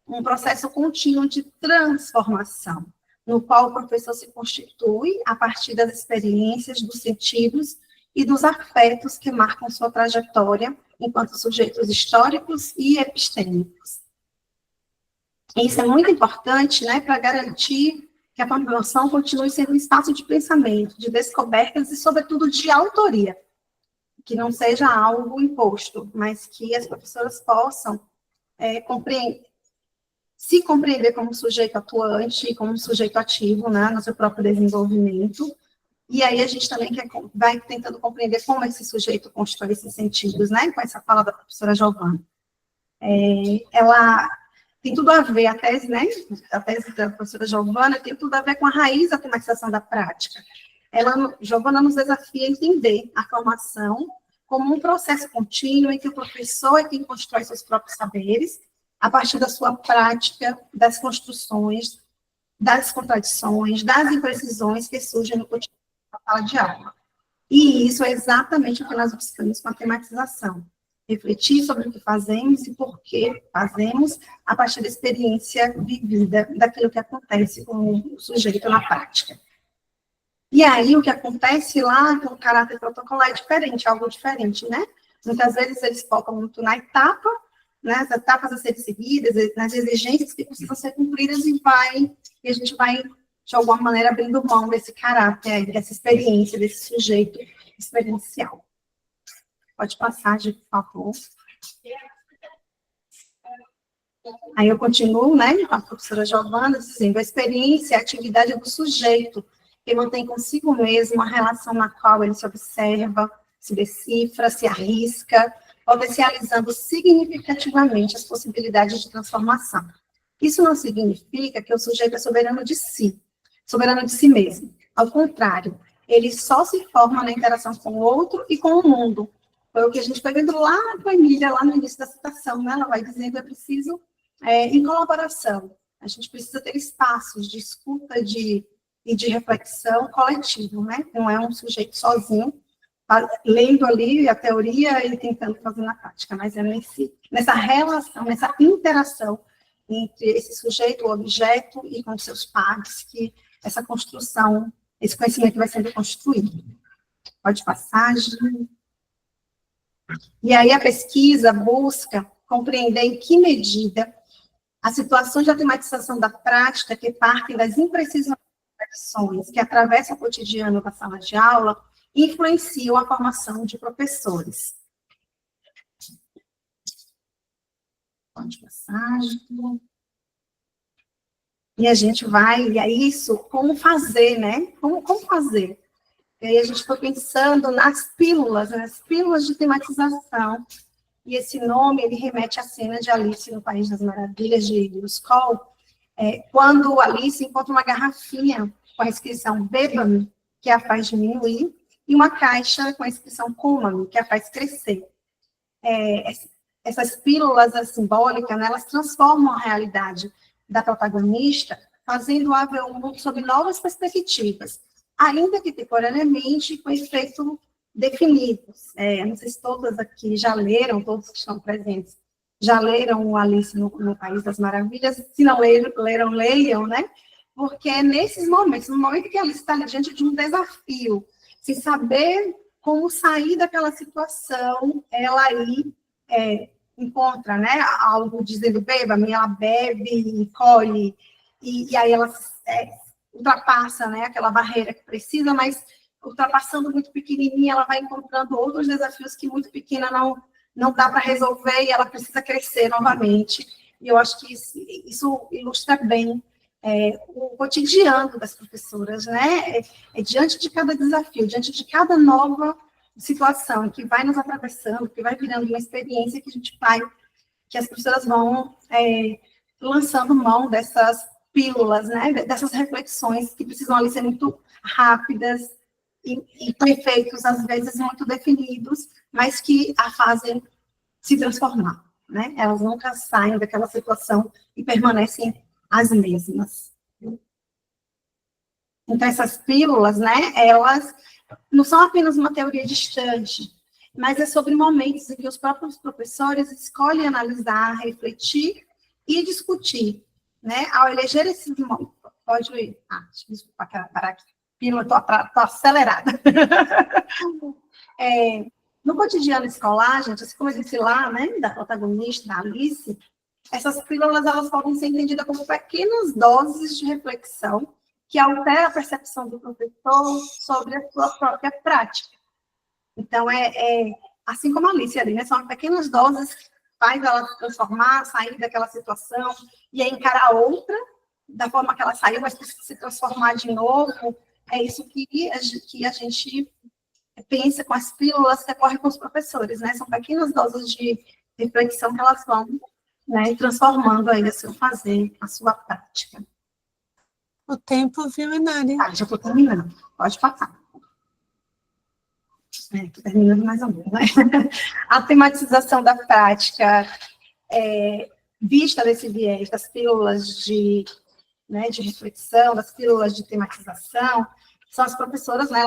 F: um processo contínuo de transformação, no qual o professor se constitui a partir das experiências, dos sentidos e dos afetos que marcam sua trajetória enquanto sujeitos históricos e epistêmicos. Isso é muito importante, né, para garantir que a formação continue sendo um espaço de pensamento, de descobertas e, sobretudo, de autoria, que não seja algo imposto, mas que as professoras possam se compreender como sujeito atuante, como sujeito ativo, né, no seu próprio desenvolvimento. E aí a gente também vai tentando compreender como esse sujeito constrói esses sentidos, né, com essa fala da professora Giovana. Ela tem tudo a ver, a tese da professora Giovana tem tudo a ver com a raiz da tematização da prática. Giovana nos desafia a entender a formação como um processo contínuo em que o professor é quem constrói seus próprios saberes, a partir da sua prática, das construções, das contradições, das imprecisões que surgem no cotidiano da sala de aula. E isso é exatamente o que nós buscamos com a tematização. Refletir sobre o que fazemos e por que fazemos a partir da experiência vivida, daquilo que acontece com o sujeito na prática. E aí, o que acontece lá com o caráter protocolar é diferente, algo diferente, né? Muitas vezes eles focam muito na etapa, né, as etapas a serem seguidas, nas exigências que precisam ser cumpridas e a gente vai, de alguma maneira, abrindo mão desse caráter, dessa experiência, desse sujeito experiencial. Pode passar, por favor. Aí eu continuo, né, com a professora Giovana, dizendo, a experiência é a atividade do sujeito, que mantém consigo mesmo uma relação na qual ele se observa, se decifra, se arrisca, potencializando significativamente as possibilidades de transformação. Isso não significa que o sujeito é soberano de si mesmo. Ao contrário, ele só se forma na interação com o outro e com o mundo. Foi o que a gente foi vendo lá com a Emília, lá no início da citação, né? Ela vai dizendo, é preciso, em colaboração, a gente precisa ter espaços de escuta e de reflexão coletivo, né? Não é um sujeito sozinho, lendo ali a teoria e tentando fazer na prática, mas é nessa relação, nessa interação entre esse sujeito, o objeto, e com seus pares, que essa construção, esse conhecimento vai sendo construído. Pode passar, Gil. E aí a pesquisa busca compreender em que medida as situações de automatização da prática que partem das imprecisões que atravessam o cotidiano da sala de aula influenciam a formação de professores. Pode passar. E a gente vai, e é isso, como fazer, né? Como fazer? E aí a gente foi pensando nas pílulas de tematização, e esse nome, ele remete à cena de Alice no País das Maravilhas, de Lewis Cole, quando Alice encontra uma garrafinha com a inscrição Beba-me, que a faz diminuir, e uma caixa com a inscrição Coma-me, que a faz crescer. Essas pílulas simbólicas, né, elas transformam a realidade da protagonista, fazendo-a ver o mundo sob novas perspectivas, ainda que temporariamente com efeito definidos. Não sei se todas aqui já leram, todos que estão presentes, já leram o Alice no País das Maravilhas. Se não leram, leiam, né? Porque é nesses momentos, no momento que Alice está diante de um desafio, sem saber como sair daquela situação, ela aí encontra, né, algo dizendo beba-me, ela bebe, colhe, e aí ela ultrapassa, né, aquela barreira que precisa, mas ultrapassando muito pequenininha, ela vai encontrando outros desafios que muito pequena não dá para resolver e ela precisa crescer novamente. E eu acho que isso ilustra bem o cotidiano das professoras, né? Diante de cada desafio, diante de cada nova situação que vai nos atravessando, que vai virando uma experiência que as professoras vão lançando mão dessas pílulas, né? Dessas reflexões que precisam ali ser muito rápidas e com efeitos, às vezes, muito definidos, mas que a fazem se transformar, né? Elas nunca saem daquela situação e permanecem as mesmas. Então, essas pílulas, né, elas não são apenas uma teoria distante, mas é sobre momentos em que os próprios professores escolhem analisar, refletir e discutir, né? Ao eleger esses momentos... Pode ir. Desculpa, parar aqui. Pílula, tô acelerada. No cotidiano escolar, gente, assim como eu disse lá, né, da protagonista, da Alice, essas pílulas, elas podem ser entendidas como pequenas doses de reflexão que altera a percepção do professor sobre a sua própria prática. Então, assim como a Alice ali, né, são pequenas doses que faz ela se transformar, sair daquela situação e aí encarar outra, da forma que ela saiu, mas precisa se transformar de novo. É isso que a gente pensa com as pílulas que ocorrem com os professores, né? São pequenas doses de reflexão que elas vão, né, transformando aí o seu fazer, a sua prática.
A: O tempo, viu, Inari?
F: Já estou terminando. Pode passar. Estou terminando mais ou menos, né? A tematização da prática, vista desse viés das pílulas de reflexão, das pílulas de tematização, são as professoras, né,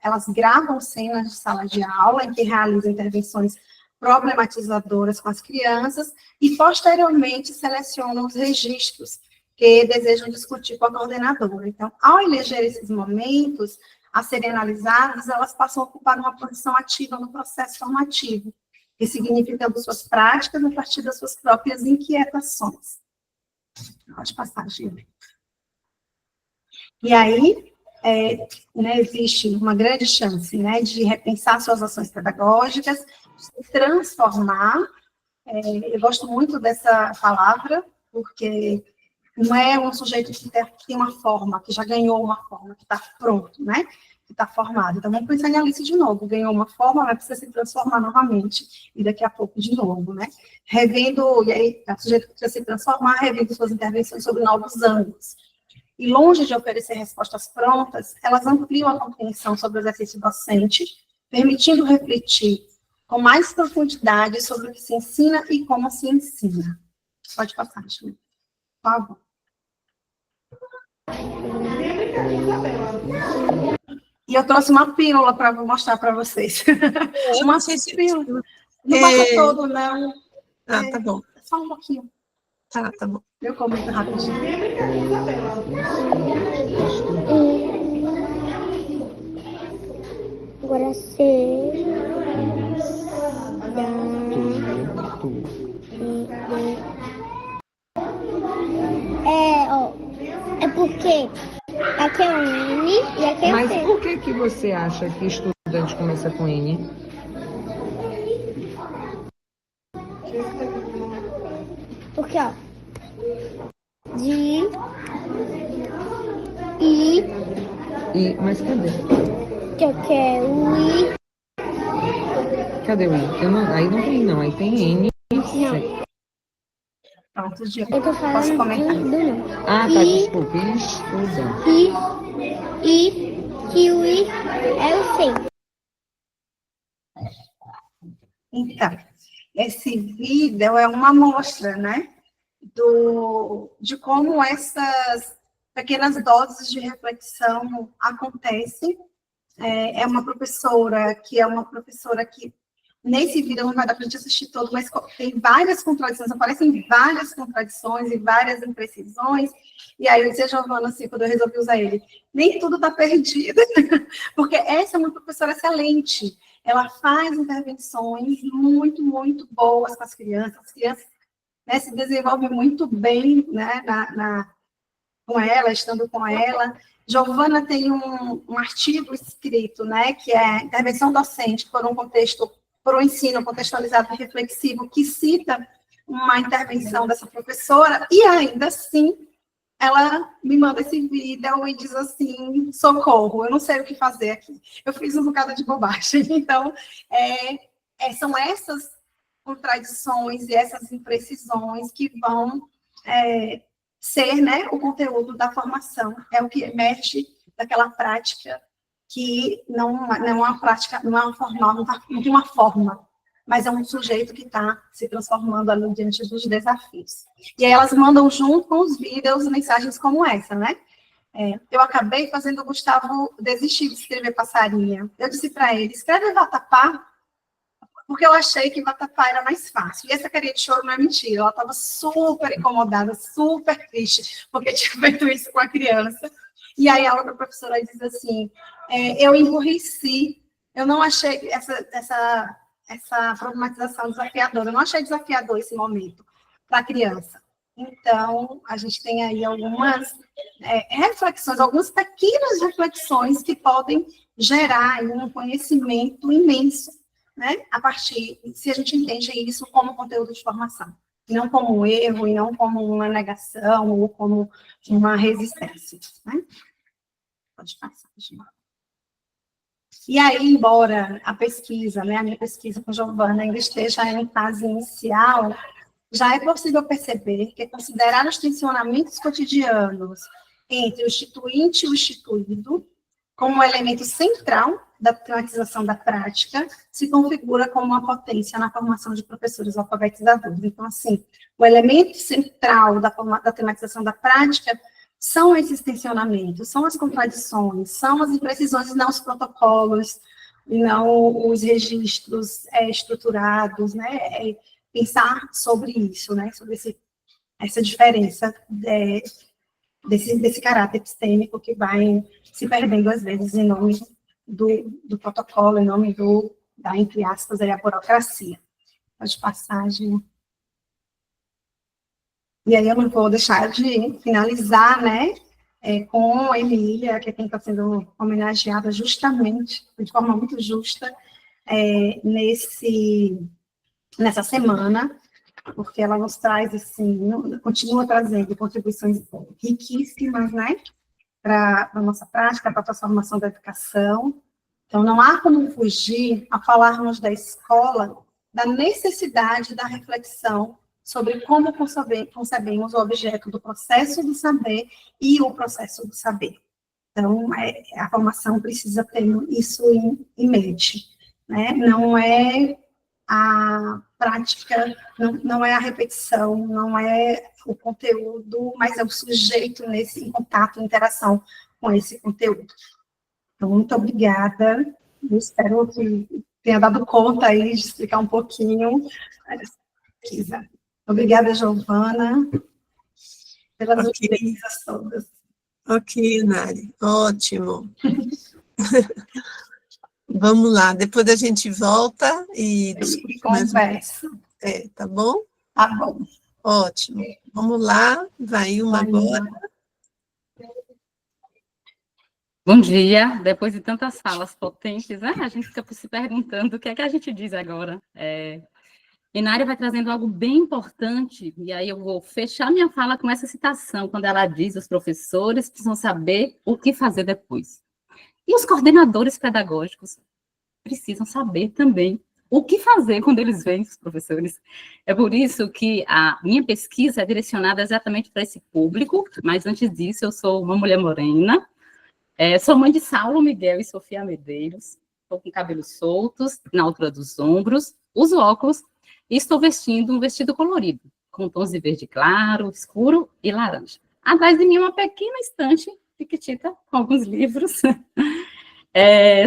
F: elas gravam cenas de sala de aula em que realizam intervenções problematizadoras com as crianças e, posteriormente, selecionam os registros que desejam discutir com a coordenadora. Então, ao eleger esses momentos a serem analisados, elas passam a ocupar uma posição ativa no processo formativo, ressignificando suas práticas a partir das suas próprias inquietações. Pode passar, Gil. E aí, né, existe uma grande chance, né, de repensar suas ações pedagógicas, se transformar. Eu gosto muito dessa palavra, porque não é um sujeito que tem uma forma, que já ganhou uma forma, que está pronto, né? Que está formado. Então, vamos pensar em Alice de novo. Ganhou uma forma, mas precisa se transformar novamente, e daqui a pouco de novo, né? Revendo, e aí, o sujeito precisa se transformar, revendo suas intervenções sobre novos ângulos. E longe de oferecer respostas prontas, elas ampliam a compreensão sobre o exercício docente, permitindo refletir com mais profundidade sobre o que se ensina e como se ensina. Pode passar, Ju. Por favor. E eu trouxe uma pílula para mostrar para vocês. Uma pílula. Não passa todo, não.
A: Tá bom.
F: Só um pouquinho.
A: Tá bom.
F: Eu comento rapidinho.
G: Agora C. É porque aqui é um N e aqui é um
H: Mas
G: C.
H: por que você acha que estudante começa com N?
G: Porque, ó, de I.
H: Mas cadê?
G: Que eu quero I.
H: Cadê o I? Aí não tem, não. Aí tem N e C.
G: Não.
F: Pronto, Gil.
G: Eu tô
F: Posso
G: falando
F: comentar?
G: do não.
H: Ah, tá, desculpa. Estudante.
G: Que o I é o C.
F: Então, esse vídeo é uma amostra, né, de como essas pequenas doses de reflexão acontecem. É uma professora que nesse vídeo não vai dar para a gente assistir todo, mas tem várias contradições, aparecem várias contradições e várias imprecisões, e aí eu disse a Giovana, assim, quando eu resolvi usar ele, nem tudo está perdido, porque essa é uma professora excelente, ela faz intervenções muito, muito boas com as crianças, né, se desenvolvem muito bem, né, com ela, estando com ela. Giovana tem um artigo escrito, né, que é Intervenção Docente por um ensino contextualizado e reflexivo, que cita uma intervenção dessa professora, e ainda assim, ela me manda esse vídeo e diz assim, socorro, eu não sei o que fazer aqui. Eu fiz um bocado de bobagem. Então, são essas contradições e essas imprecisões que vão ser, né, o conteúdo da formação, é o que emerge daquela prática que não é uma prática, não é uma formal, não tem uma forma, mas é um sujeito que está se transformando ali diante dos desafios. E aí elas mandam junto com os vídeos mensagens como essa, né? Eu acabei fazendo o Gustavo desistir de escrever passarinha. Eu disse para ele, escreve vatapá, porque eu achei que vatapá era mais fácil. E essa carinha de choro não é mentira, ela estava super incomodada, super triste, porque tinha feito isso com a criança. E aí a outra professora diz assim, eu emburreci, eu não achei essa problematização desafiadora, eu não achei desafiador esse momento para a criança. Então, a gente tem aí algumas reflexões, algumas pequenas reflexões que podem gerar aí um conhecimento imenso, né? A partir, se a gente entende isso como conteúdo de formação, não como um erro, e não como uma negação, ou como uma resistência, né? Pode passar, gente. E aí, embora a pesquisa, né, a minha pesquisa com Giovana ainda esteja em fase inicial, já é possível perceber que considerar os tensionamentos cotidianos entre o instituinte e o instituído como um elemento central da tematização da prática se configura como uma potência na formação de professores alfabetizadores. Então, assim, o elemento central da tematização da prática são esses tensionamentos, são as contradições, são as imprecisões e não os protocolos, e não os registros estruturados, né? Pensar sobre isso, né? Sobre essa diferença desse caráter epistêmico que vai se perdendo, às vezes, em nome do protocolo, em nome da, entre aspas, a burocracia. Pode passar, gente. E aí eu não vou deixar de finalizar, né, com a Emília, que está sendo homenageada justamente, de forma muito justa, nessa semana, porque ela nos traz, assim, continua trazendo contribuições riquíssimas, né, para a nossa prática, para a transformação da educação. Então, não há como fugir a falarmos da escola, da necessidade da reflexão sobre como concebemos o objeto do processo do saber e o processo do saber. Então, a formação precisa ter isso em mente, né? Não é a prática, não é a repetição, não é o conteúdo, mas é o sujeito em contato, em interação com esse conteúdo. Então, muito obrigada. Eu espero que tenha dado conta aí de explicar um pouquinho a pesquisa. Obrigada, Giovana, pelas experiências todas.
A: Ok, Nari, ótimo. Vamos lá, depois a gente volta e discute mais.
F: Conversa.
A: Tá bom?
F: Tá bom.
A: Ótimo. Vamos lá, vai uma agora.
I: Bom dia. Depois de tantas falas potentes, a gente fica se perguntando o que é que a gente diz agora. E Nari vai trazendo algo bem importante, e aí eu vou fechar minha fala com essa citação, quando ela diz: os professores precisam saber o que fazer depois. E os coordenadores pedagógicos precisam saber também o que fazer quando eles veem os professores. É por isso que a minha pesquisa é direcionada exatamente para esse público, mas antes disso eu sou uma mulher morena, sou mãe de Saulo, Miguel e Sofia Medeiros, estou com cabelos soltos, na altura dos ombros, uso óculos e estou vestindo um vestido colorido, com tons de verde claro, escuro e laranja. Atrás de mim uma pequena estante piquitita com alguns livros.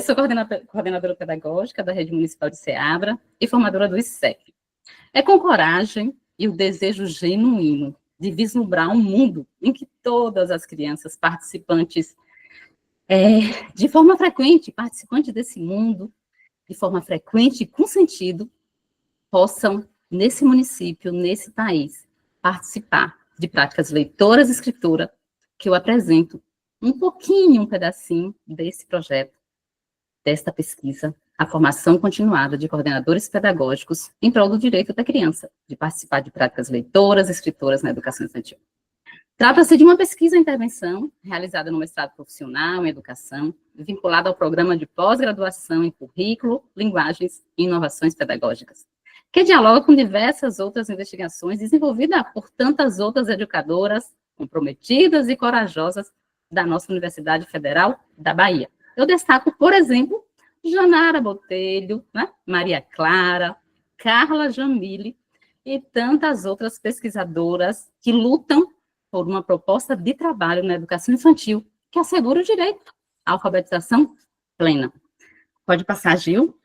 I: Sou coordenadora pedagógica da Rede Municipal de Ceabra e formadora do ICEP. É com coragem e o desejo genuíno de vislumbrar um mundo em que todas as crianças participantes, de forma frequente, participantes desse mundo, de forma frequente e com sentido, possam, nesse município, nesse país, participar de práticas leitoras e escritura, que eu apresento um pouquinho, um pedacinho desse projeto, desta pesquisa, a formação continuada de coordenadores pedagógicos em prol do direito da criança, de participar de práticas leitoras e escritoras na educação infantil. Trata-se de uma pesquisa-intervenção realizada no mestrado profissional em educação, vinculada ao programa de pós-graduação em currículo, linguagens e inovações pedagógicas, que dialoga com diversas outras investigações desenvolvidas por tantas outras educadoras comprometidas e corajosas da nossa Universidade Federal da Bahia, Eu destaco, por exemplo, Janara Botelho, né? Maria Clara, Carla Jamile e tantas outras pesquisadoras que lutam por uma proposta de trabalho na educação infantil que assegura o direito à alfabetização plena. Pode passar, Gil.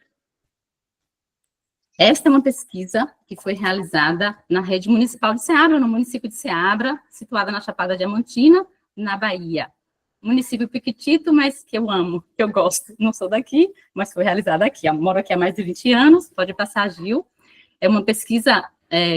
I: Esta é uma pesquisa que foi realizada na rede municipal de Ceabra, no município de Ceabra, situada na Chapada Diamantina, na Bahia. Município pequitito, mas que eu amo, que eu gosto. Não sou daqui, mas foi realizada aqui. Eu moro aqui há mais de 20 anos, pode passar, Gil. É uma pesquisa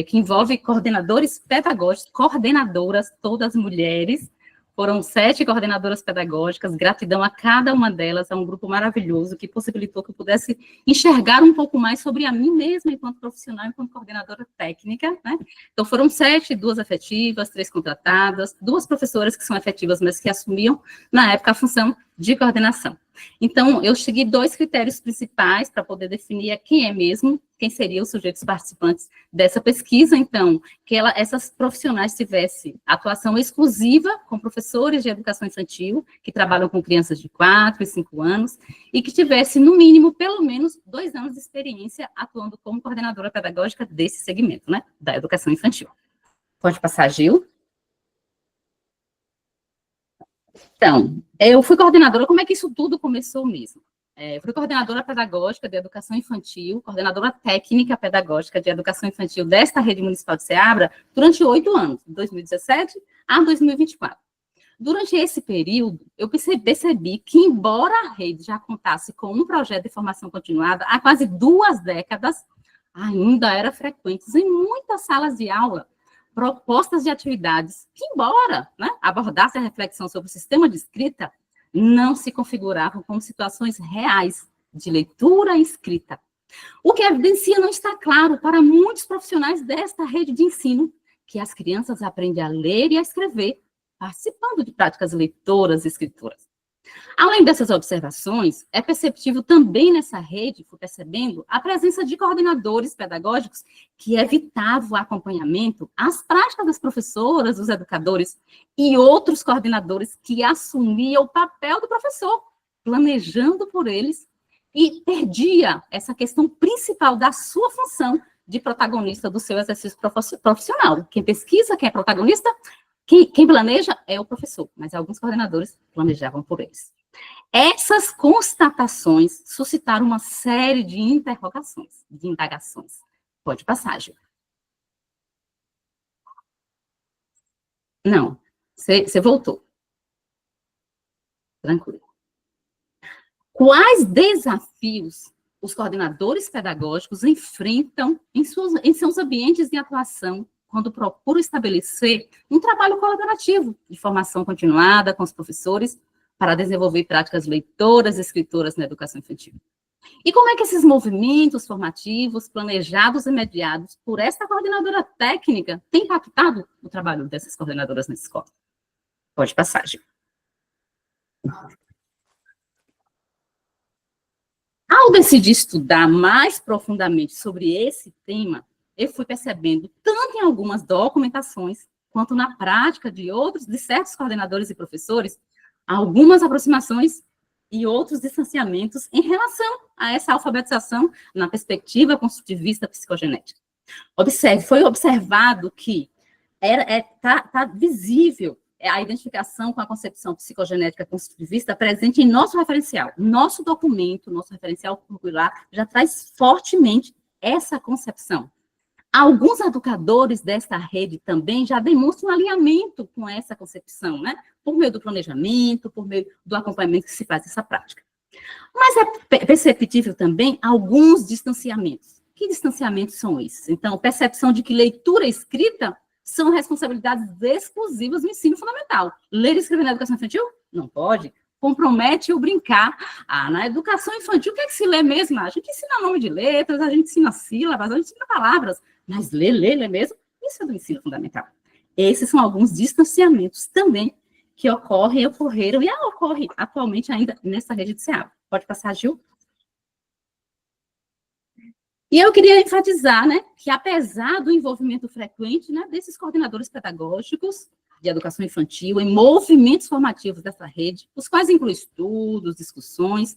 I: que envolve coordenadores pedagógicos, coordenadoras, todas mulheres. Foram 7 coordenadoras pedagógicas, gratidão a cada uma delas, a um grupo maravilhoso que possibilitou que eu pudesse enxergar um pouco mais sobre a mim mesma enquanto profissional, enquanto coordenadora técnica, né? Então, foram 7, 2 efetivas, 3 contratadas, 2 professoras que são efetivas, mas que assumiam, na época, a função de coordenação. Então, eu segui 2 critérios principais para poder definir quem é mesmo, quem seriam os sujeitos participantes dessa pesquisa. Então, que essas profissionais tivessem atuação exclusiva com professores de educação infantil, que trabalham com crianças de 4 e 5 anos, e que tivesse, no mínimo, pelo menos 2 anos de experiência atuando como coordenadora pedagógica desse segmento, né, da educação infantil. Pode passar, Gil. Então, eu fui coordenadora, como é que isso tudo começou mesmo? Fui coordenadora pedagógica de educação infantil, coordenadora técnica pedagógica de educação infantil desta rede municipal de Ceabra durante 8 anos, de 2017 a 2024. Durante esse período, eu percebi que, embora a rede já contasse com um projeto de formação continuada há quase 2 décadas, ainda era frequentes em muitas salas de aula propostas de atividades que, embora, né, abordassem a reflexão sobre o sistema de escrita, não se configuravam como situações reais de leitura e escrita. O que evidencia não está claro para muitos profissionais desta rede de ensino, que as crianças aprendem a ler e a escrever, participando de práticas leitoras e escritoras. Além dessas observações, é perceptível também nessa rede, fui percebendo, a presença de coordenadores pedagógicos que evitavam o acompanhamento às práticas das professoras, dos educadores e outros coordenadores que assumiam o papel do professor, planejando por eles, e perdia essa questão principal da sua função de protagonista do seu exercício profissional. Quem pesquisa, quem é protagonista, quem planeja é o professor, mas alguns coordenadores planejavam por eles. Essas constatações suscitaram uma série de interrogações, de indagações. Pode passar, Gil. Não, você voltou. Tranquilo. Quais desafios os coordenadores pedagógicos enfrentam em seus ambientes de atuação quando procuram estabelecer um trabalho colaborativo de formação continuada com os professores para desenvolver práticas leitoras e escritoras na educação infantil? E como é que esses movimentos formativos, planejados e mediados por esta coordenadora técnica têm impactado o trabalho dessas coordenadoras na escola? Pode passar, Gil. Ao decidir estudar mais profundamente sobre esse tema, eu fui percebendo, tanto em algumas documentações, quanto na prática de certos coordenadores e professores, algumas aproximações e outros distanciamentos em relação a essa alfabetização na perspectiva construtivista psicogenética. Foi observado que está visível a identificação com a concepção psicogenética construtivista presente em nosso referencial. Nosso documento, nosso referencial curricular, já traz fortemente essa concepção. Alguns educadores desta rede também já demonstram um alinhamento com essa concepção, né? Por meio do planejamento, por meio do acompanhamento que se faz dessa prática. Mas é perceptível também alguns distanciamentos. Que distanciamentos são esses? Então, percepção de que leitura e escrita são responsabilidades exclusivas do ensino fundamental. Ler e escrever na educação infantil? Não pode. Compromete o brincar. Na educação infantil, o que é que se lê mesmo? A gente ensina nome de letras, a gente ensina sílabas, a gente ensina palavras. Mas ler mesmo, isso é do ensino fundamental. Esses são alguns distanciamentos também que ocorreram e ocorrem atualmente ainda nessa rede de Ceabra. Pode passar, Gil? E eu queria enfatizar, né, que apesar do envolvimento frequente, né, desses coordenadores pedagógicos, de educação infantil em movimentos formativos dessa rede, os quais incluem estudos, discussões,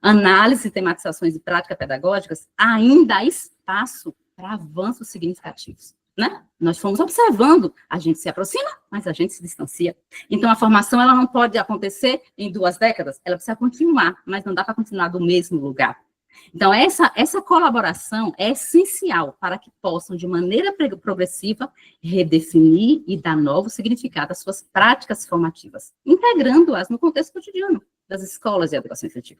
I: análise, tematizações e práticas pedagógicas, ainda há espaço para avanços significativos, né? Nós fomos observando, a gente se aproxima, mas a gente se distancia. Então, a formação, ela não pode acontecer em 2 décadas, ela precisa continuar, mas não dá para continuar do mesmo lugar. Então, essa colaboração é essencial para que possam, de maneira progressiva, redefinir e dar novo significado às suas práticas formativas, integrando-as no contexto cotidiano das escolas de educação infantil.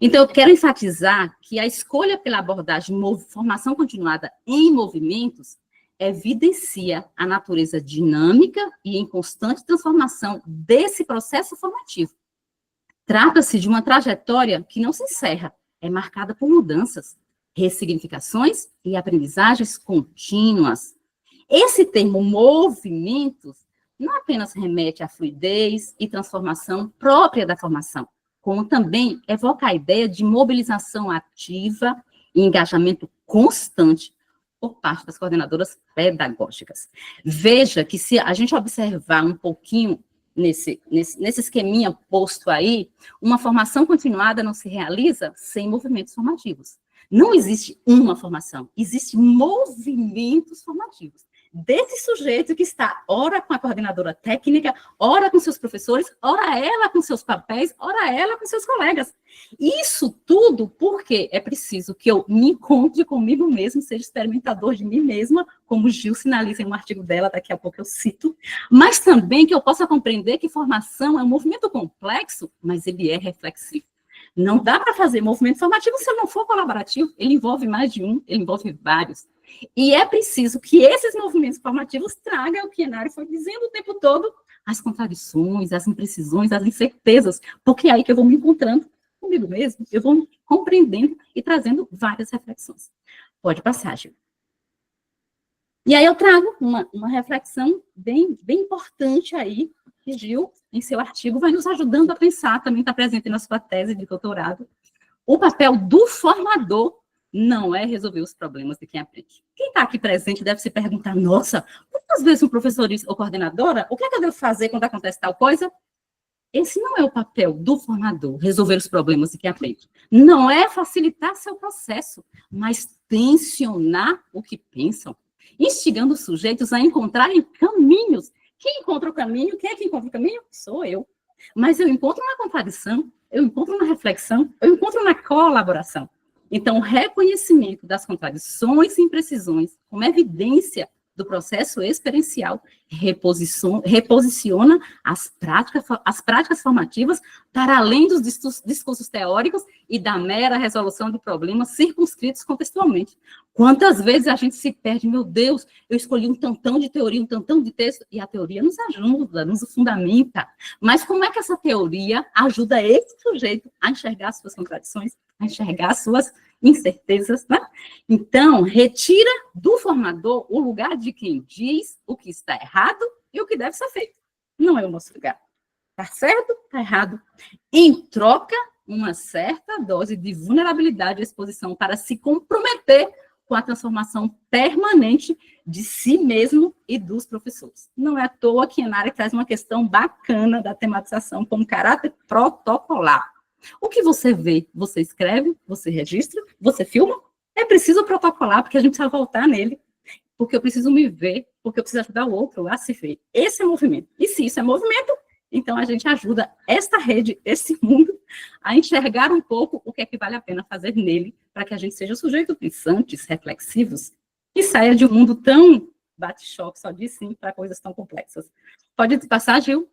I: Então, eu quero enfatizar que a escolha pela abordagem formação continuada em movimentos evidencia a natureza dinâmica e em constante transformação desse processo formativo. Trata-se de uma trajetória que não se encerra, é marcada por mudanças, ressignificações e aprendizagens contínuas. Esse termo movimentos não apenas remete à fluidez e transformação própria da formação, como também evoca a ideia de mobilização ativa e engajamento constante por parte das coordenadoras pedagógicas. Veja que se a gente observar um pouquinho nesse esqueminha posto aí, uma formação continuada não se realiza sem movimentos formativos. Não existe uma formação, existem movimentos formativos. Desse sujeito que está, ora com a coordenadora técnica, ora com seus professores, ora ela com seus papéis, ora ela com seus colegas. Isso tudo porque é preciso que eu me encontre comigo mesmo, seja experimentador de mim mesma, como Gil sinaliza em um artigo dela, daqui a pouco eu cito, mas também que eu possa compreender que formação é um movimento complexo, mas ele é reflexivo. Não dá para fazer movimento formativo se ele não for colaborativo, ele envolve mais de um, ele envolve vários. E é preciso que esses movimentos formativos tragam o que a Inari foi dizendo o tempo todo, as contradições, as imprecisões, as incertezas, porque é aí que eu vou me encontrando comigo mesmo, eu vou me compreendendo e trazendo várias reflexões. Pode passar, Gil. E aí eu trago uma reflexão bem importante aí, que Gil, em seu artigo, vai nos ajudando a pensar, também está presente na sua tese de doutorado, o papel do formador não é resolver os problemas de quem aprende. Quem está aqui presente deve se perguntar, nossa, quantas vezes um professor ou coordenadora, o que é que eu devo fazer quando acontece tal coisa? Esse não é o papel do formador, resolver os problemas de quem aprende. Não é facilitar seu processo, mas tensionar o que pensam, instigando os sujeitos a encontrarem caminhos. Quem encontra o caminho? Quem é que encontra o caminho? Sou eu. Mas eu encontro na contradição, eu encontro na reflexão, eu encontro na colaboração. Então, o reconhecimento das contradições e imprecisões como evidência do processo experiencial reposiciona as práticas formativas para além dos discursos teóricos e da mera resolução de problemas circunscritos contextualmente. Quantas vezes a gente se perde, meu Deus, eu escolhi um tantão de teoria, um tantão de texto, e a teoria nos ajuda, nos fundamenta. Mas como é que essa teoria ajuda esse sujeito a enxergar as suas contradições, a enxergar as suas incertezas, né? Então, retira do formador o lugar de quem diz o que está errado e o que deve ser feito. Não é o nosso lugar. Está certo? Está errado. Em troca, uma certa dose de vulnerabilidade e exposição para se comprometer com a transformação permanente de si mesmo e dos professores. Não é à toa que a Inari traz uma questão bacana da tematização como caráter protocolar. O que você vê, você escreve, você registra, você filma, é preciso protocolar, porque a gente precisa voltar nele, porque eu preciso me ver, porque eu preciso ajudar o outro a se ver. Esse é movimento. E se isso é movimento, então a gente ajuda esta rede, esse mundo, a enxergar um pouco o que é que vale a pena fazer nele, para que a gente seja sujeitos pensantes, reflexivos, e saia de um mundo tão bate-choque, só diz sim, para coisas tão complexas. Pode passar, Gil?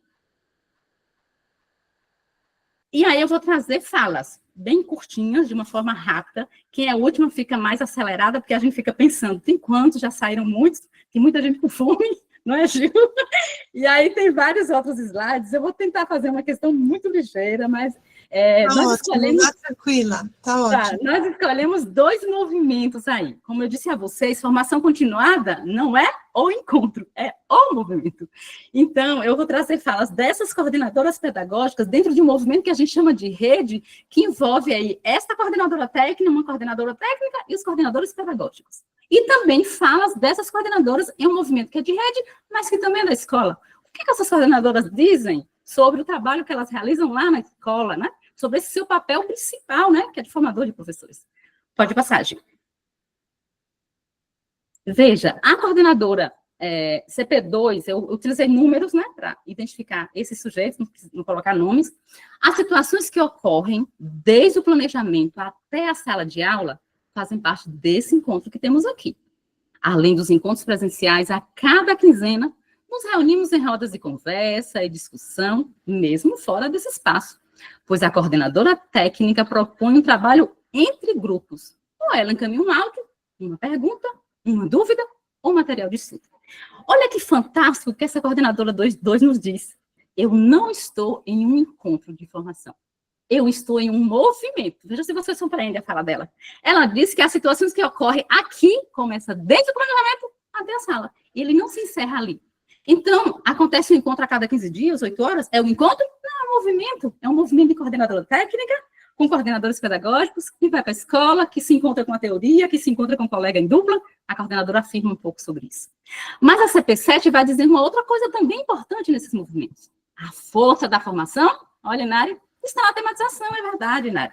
I: E aí eu vou trazer falas bem curtinhas, de uma forma rápida. Quem é a última fica mais acelerada, porque a gente fica pensando, tem quantos, já saíram muitos, tem muita gente com fome, não é, Gil? E aí tem vários outros slides, eu vou tentar fazer uma questão muito ligeira, mas nós escolhemos...
A: Tá tranquila, tá ótimo.
I: Nós escolhemos 2 movimentos aí. Como eu disse a vocês, formação continuada não é o encontro, é o movimento. Então, eu vou trazer falas dessas coordenadoras pedagógicas dentro de um movimento que a gente chama de rede, que envolve aí esta coordenadora técnica, uma coordenadora técnica e os coordenadores pedagógicos. E também falas dessas coordenadoras em um movimento que é de rede, mas que também é da escola. que essas coordenadoras dizem sobre o trabalho que elas realizam lá na escola, né? Sobre esse seu papel principal, né? Que é de formador de professores. Pode passar, Gil. Veja, a coordenadora CP2, eu utilizei números, né, para identificar esses sujeitos, não colocar nomes. As situações que ocorrem desde o planejamento até a sala de aula fazem parte desse encontro que temos aqui. Além dos encontros presenciais, a cada quinzena, nos reunimos em rodas de conversa e discussão, mesmo fora desse espaço, pois a coordenadora técnica propõe um trabalho entre grupos. Ou ela encaminha um áudio, uma pergunta, uma dúvida ou material de estudo. Olha que fantástico que essa coordenadora 2 nos diz. Eu não estou em um encontro de formação. Eu estou em um movimento. Veja se vocês compreendem a fala dela. Ela diz que as situações que ocorrem aqui começam desde o planejamento até a sala. Ele não se encerra ali. Então, acontece um encontro a cada 15 dias, 8 horas? É um encontro? Não, é um movimento. É um movimento de coordenadora técnica, com coordenadores pedagógicos, que vai para a escola, que se encontra com a teoria, que se encontra com um colega em dupla. A coordenadora afirma um pouco sobre isso. Mas a CP7 vai dizer uma outra coisa também importante nesses movimentos. A força da formação, olha, Nari, está na tematização, é verdade, Nari.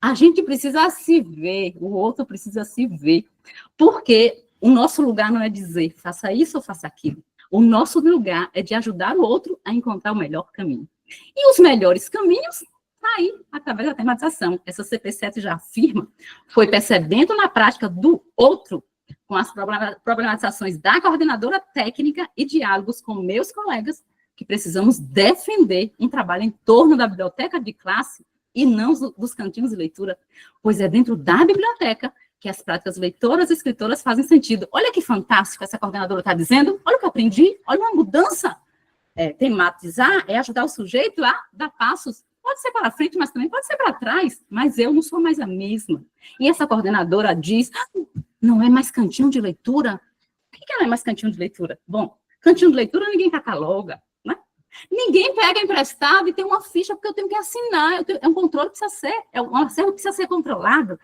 I: A gente precisa se ver, o outro precisa se ver, porque o nosso lugar não é dizer, faça isso ou faça aquilo. O nosso lugar é de ajudar o outro a encontrar o melhor caminho. E os melhores caminhos aí, através da tematização. Essa CP7 já afirma, foi percebendo na prática do outro, com as problematizações da coordenadora técnica e diálogos com meus colegas, que precisamos defender um trabalho em torno da biblioteca de classe e não dos cantinhos de leitura, pois é dentro da biblioteca que as práticas leitoras e escritoras fazem sentido. Olha que fantástico essa coordenadora está dizendo, olha o que eu aprendi, olha uma mudança. Tematizar é ajudar o sujeito a dar passos. Pode ser para frente, mas também pode ser para trás. Mas eu não sou mais a mesma. E essa coordenadora diz, não é mais cantinho de leitura? Por que não é mais cantinho de leitura? Bom, cantinho de leitura ninguém cataloga, né? Ninguém pega emprestado e tem uma ficha porque eu tenho que assinar. É um controle que precisa ser, é um acervo que precisa ser controlado.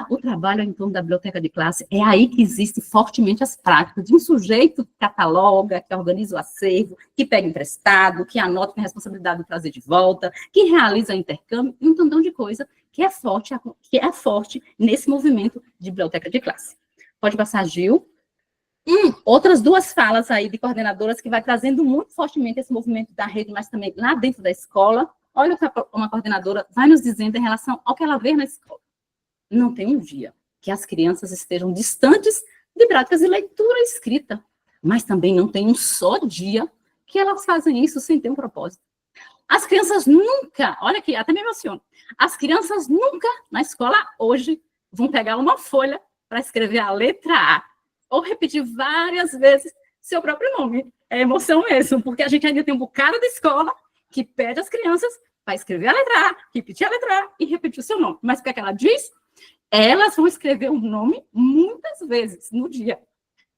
I: O trabalho em torno da biblioteca de classe, é aí que existe fortemente as práticas de um sujeito que cataloga, que organiza o acervo, que pega emprestado, que anota com a responsabilidade de trazer de volta, que realiza intercâmbio, e um tantão de coisa que é forte nesse movimento de biblioteca de classe. Pode passar, Gil. Outras duas falas aí de coordenadoras que vai trazendo muito fortemente esse movimento da rede, mas também lá dentro da escola. Olha o que uma coordenadora vai nos dizendo em relação ao que ela vê na escola. Não tem um dia que as crianças estejam distantes de práticas de leitura e escrita, mas também não tem um só dia que elas fazem isso sem ter um propósito. As crianças nunca, olha aqui, até me emociono, as crianças nunca na escola hoje vão pegar uma folha para escrever a letra A, ou repetir várias vezes seu próprio nome. É emoção mesmo, porque a gente ainda tem um bocado de escola que pede às crianças para escrever a letra A, repetir a letra A e repetir o seu nome. Mas o que é que ela diz? Elas vão escrever um nome muitas vezes no dia.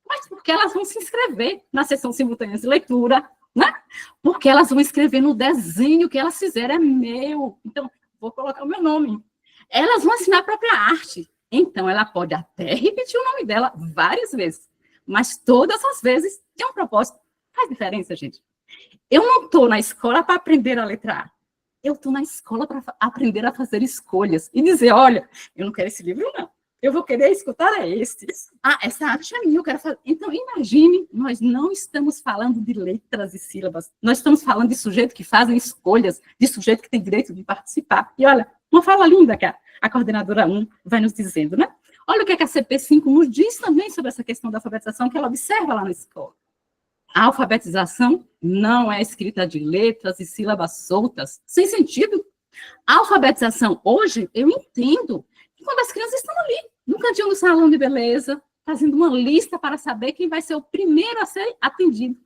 I: Mas porque elas vão se inscrever na sessão simultânea de leitura, né? Porque elas vão escrever no desenho que elas fizeram, é meu. Então, vou colocar o meu nome. Elas vão ensinar a própria arte. Então, ela pode até repetir o nome dela várias vezes, mas todas as vezes tem um propósito. Faz diferença, gente. Eu não estou na escola para aprender a letra A. Eu estou na escola para aprender a fazer escolhas e dizer, olha, eu não quero esse livro, não. Eu vou querer escutar esse. Essa arte é minha, eu quero fazer. Então, imagine, nós não estamos falando de letras e sílabas. Nós estamos falando de sujeito que fazem escolhas, de sujeito que tem direito de participar. E olha, uma fala linda que a coordenadora 1 vai nos dizendo, né? Olha o que a CP5 nos diz também sobre essa questão da alfabetização que ela observa lá na escola. A alfabetização não é escrita de letras e sílabas soltas, sem sentido. A alfabetização, hoje, eu entendo que quando as crianças estão ali, no cantinho do salão de beleza, fazendo uma lista para saber quem vai ser o primeiro a ser atendido.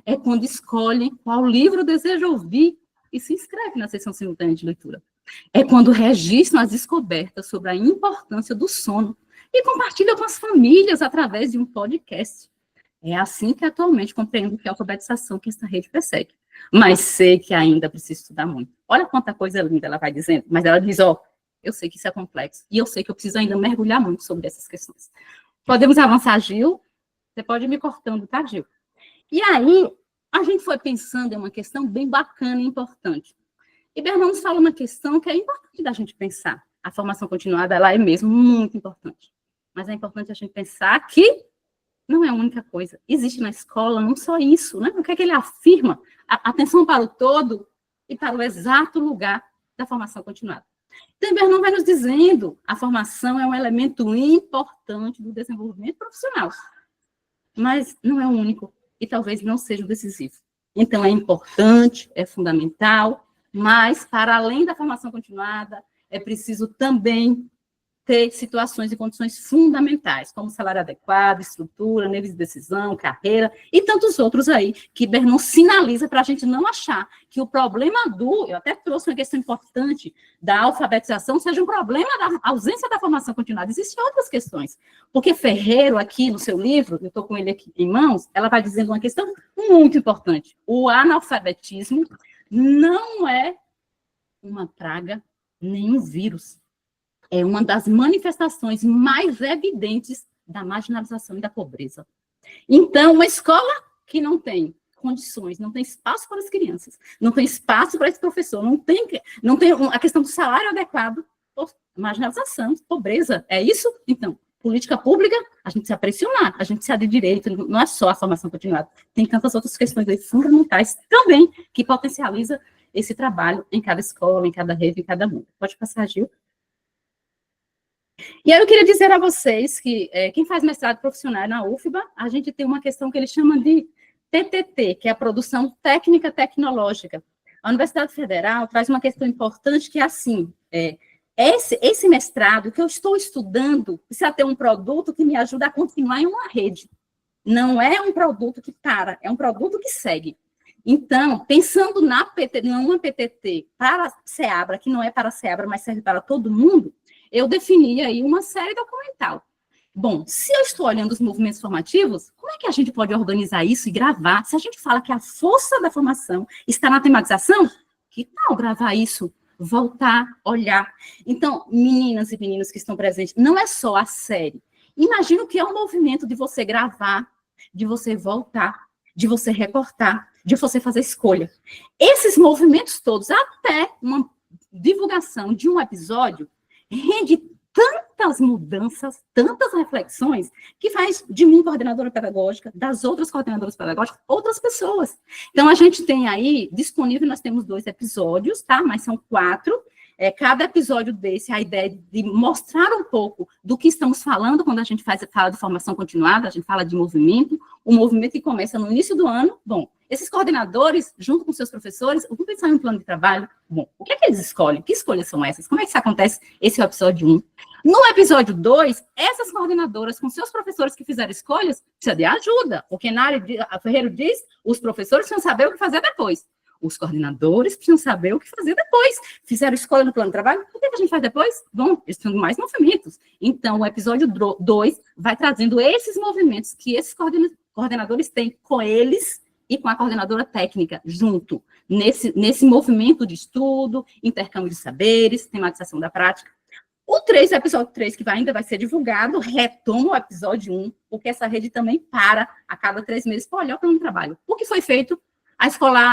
I: É quando escolhem qual livro deseja ouvir e se inscreve na sessão simultânea de leitura. É quando registram as descobertas sobre a importância do sono e compartilham com as famílias através de um podcast. É assim que atualmente compreendo que é a alfabetização que essa rede persegue. Mas sei que ainda preciso estudar muito. Olha quanta coisa linda ela vai dizendo, mas ela diz, eu sei que isso é complexo e eu sei que eu preciso ainda mergulhar muito sobre essas questões. Podemos avançar, Gil? Você pode ir me cortando, tá, Gil? E aí, a gente foi pensando em uma questão bem bacana e importante. E Bernon nos fala uma questão que é importante da gente pensar. A formação continuada, ela é mesmo muito importante. Mas é importante a gente pensar que não é a única coisa. Existe na escola não só isso, né? O que é que ele afirma? A atenção para o todo e para o exato lugar da formação continuada. Então, Bernon vai nos dizendo, a formação é um elemento importante do desenvolvimento profissional, mas não é o único e talvez não seja o decisivo. Então, é importante, é fundamental, mas, para além da formação continuada, é preciso também ter situações e condições fundamentais, como salário adequado, estrutura, níveis de decisão, carreira, e tantos outros aí, que Bernon sinaliza para a gente não achar que o problema eu até trouxe uma questão importante, da alfabetização, seja um problema da ausência da formação continuada. Existem outras questões, porque Ferreiro, aqui no seu livro, eu estou com ele aqui em mãos, ela vai dizendo uma questão muito importante. O analfabetismo não é uma praga, nem um vírus. É uma das manifestações mais evidentes da marginalização e da pobreza. Então, uma escola que não tem condições, não tem espaço para as crianças, não tem espaço para esse professor, não tem a questão do salário adequado, marginalização, pobreza, é isso? Então, política pública, a gente precisa pressionar, a gente precisa de direito, não é só a formação continuada, tem tantas outras questões aí fundamentais também que potencializa esse trabalho em cada escola, em cada rede, em cada mundo. Pode passar, Gil? E aí eu queria dizer a vocês que quem faz mestrado profissional na UFBA, a gente tem uma questão que eles chamam de TTT, que é a produção técnica tecnológica. A Universidade Federal traz uma questão importante que é assim, esse mestrado que eu estou estudando precisa ter um produto que me ajuda a continuar em uma rede. Não é um produto que para, é um produto que segue. Então, pensando numa PTT para a SEABRA, que não é para a SEABRA, mas serve para todo mundo, eu defini aí uma série documental. Bom, se eu estou olhando os movimentos formativos, como é que a gente pode organizar isso e gravar? Se a gente fala que a força da formação está na tematização, que tal gravar isso? Voltar, olhar. Então, meninas e meninos que estão presentes, não é só a série. Imagina o que é um movimento de você gravar, de você voltar, de você recortar, de você fazer escolha. Esses movimentos todos, até uma divulgação de um episódio, rende tantas mudanças, tantas reflexões, que faz de mim, coordenadora pedagógica, das outras coordenadoras pedagógicas, outras pessoas. Então, a gente tem aí, disponível, nós temos 2 episódios, tá? Mas são 4. Cada episódio desse, a ideia de mostrar um pouco do que estamos falando quando a gente fala de formação continuada, a gente fala de movimento, o movimento que começa no início do ano. Bom, esses coordenadores, junto com seus professores, vão pensar em um plano de trabalho. Bom, o que é que eles escolhem? Que escolhas são essas? Como é que isso acontece? Esse é o episódio 1. No episódio 2, essas coordenadoras, com seus professores que fizeram escolhas, precisam de ajuda, porque na área, a Ferreiro diz, os professores precisam saber o que fazer depois. Os coordenadores precisam saber o que fazer depois. Fizeram escolha no plano de trabalho, o que a gente faz depois? Bom, eles precisam de mais movimentos. Então, o episódio 2 vai trazendo esses movimentos que esses coordenadores têm com eles e com a coordenadora técnica, junto, nesse movimento de estudo, intercâmbio de saberes, tematização da prática. O episódio 3, que ainda vai ser divulgado, retoma o episódio 1, porque essa rede também para a cada 3 meses para olhar o plano de trabalho. O que foi feito? A escola A,